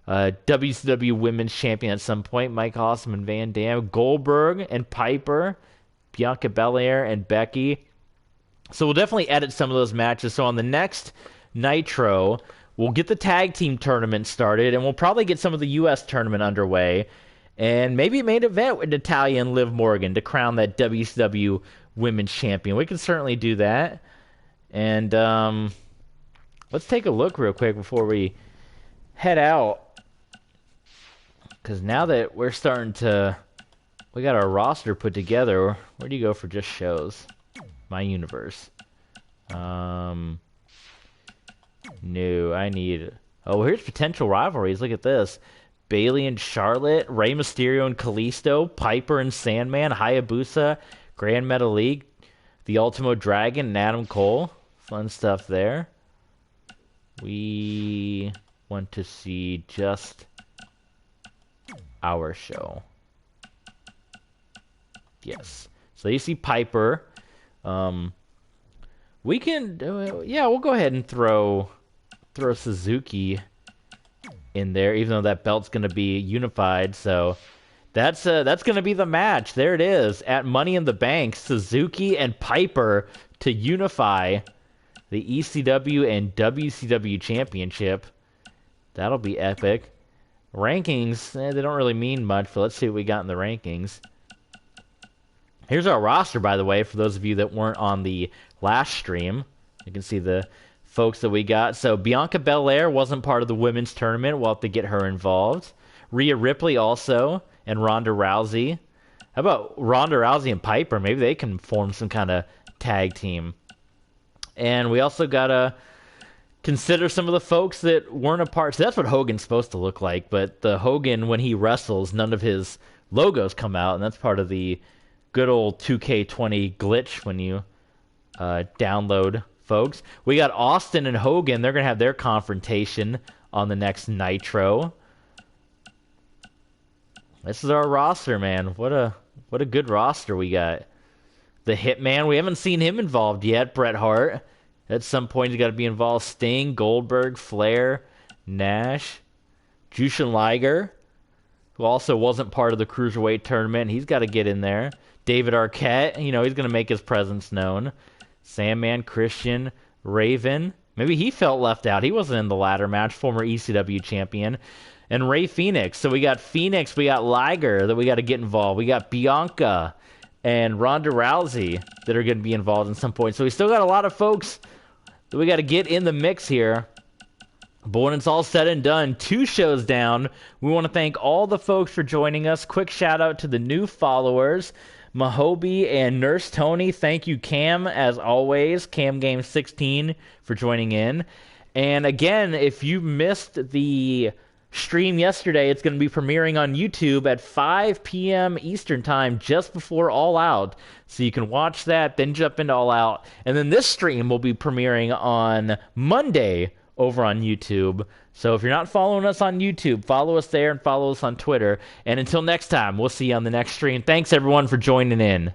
WCW Women's Champion at some point. Mike Awesome and Van Dam. Goldberg and Piper. Bianca Belair and Becky. So we'll definitely edit some of those matches. So on the next Nitro, we'll get the tag team tournament started, and we'll probably get some of the U.S. tournament underway. And maybe a main event with Natalya and Liv Morgan to crown that WCW Women's Champion. We can certainly do that. And let's take a look real quick before we head out. Because now that we're starting to... We got our roster put together. Where do you go for just shows? My universe. No, I need... Oh, here's potential rivalries. Look at this. Bayley and Charlotte, Rey Mysterio and Kalisto, Piper and Sandman, Hayabusa, Grand Metalik, the Ultimo Dragon, and Adam Cole. Fun stuff there. We want to see just our show. Yes. So you see Piper. We can, yeah, we'll go ahead and throw Suzuki in there, even though that belt's going to be unified. So that's going to be the match. There it is at Money in the Bank. Suzuki and Piper to unify the ECW and WCW Championship. That'll be epic. Rankings, they don't really mean much, but let's see what we got in the rankings. Here's our roster, by the way, for those of you that weren't on the last stream. You can see the folks that we got. So Bianca Belair wasn't part of the women's tournament. We'll have to get her involved. Rhea Ripley also, and Ronda Rousey. How about Ronda Rousey and Piper? Maybe they can form some kind of tag team. And we also got to consider some of the folks that weren't a part. So that's what Hogan's supposed to look like. But the Hogan, when he wrestles, none of his logos come out. And that's part of the good old 2K20 glitch when you download folks. We got Austin and Hogan. They're going to have their confrontation on the next Nitro. This is our roster, man. What a good roster we got. The Hitman, we haven't seen him involved yet. Bret Hart. At some point, he's got to be involved. Sting, Goldberg, Flair, Nash, Jushin Liger, who also wasn't part of the Cruiserweight tournament. He's got to get in there. David Arquette, he's going to make his presence known. Sandman, Christian, Raven. Maybe he felt left out. He wasn't in the ladder match, former ECW champion. And Ray Phoenix. So we got Phoenix, we got Liger that we got to get involved. We got Bianca and Ronda Rousey that are going to be involved at some point. So we still got a lot of folks that we got to get in the mix here. But when it's all said and done, 2 shows down, we want to thank all the folks for joining us. Quick shout out to the new followers, Mahobi and Nurse Tony. Thank you, Cam, as always. Cam Game 16 for joining in. And again, if you missed the stream yesterday, it's going to be premiering on YouTube at 5 p.m. Eastern Time, just before All Out. So you can watch that, then jump into All Out. And then this stream will be premiering on Monday over on YouTube. So if you're not following us on YouTube, follow us there and follow us on Twitter. And until next time, we'll see you on the next stream. Thanks, everyone, for joining in.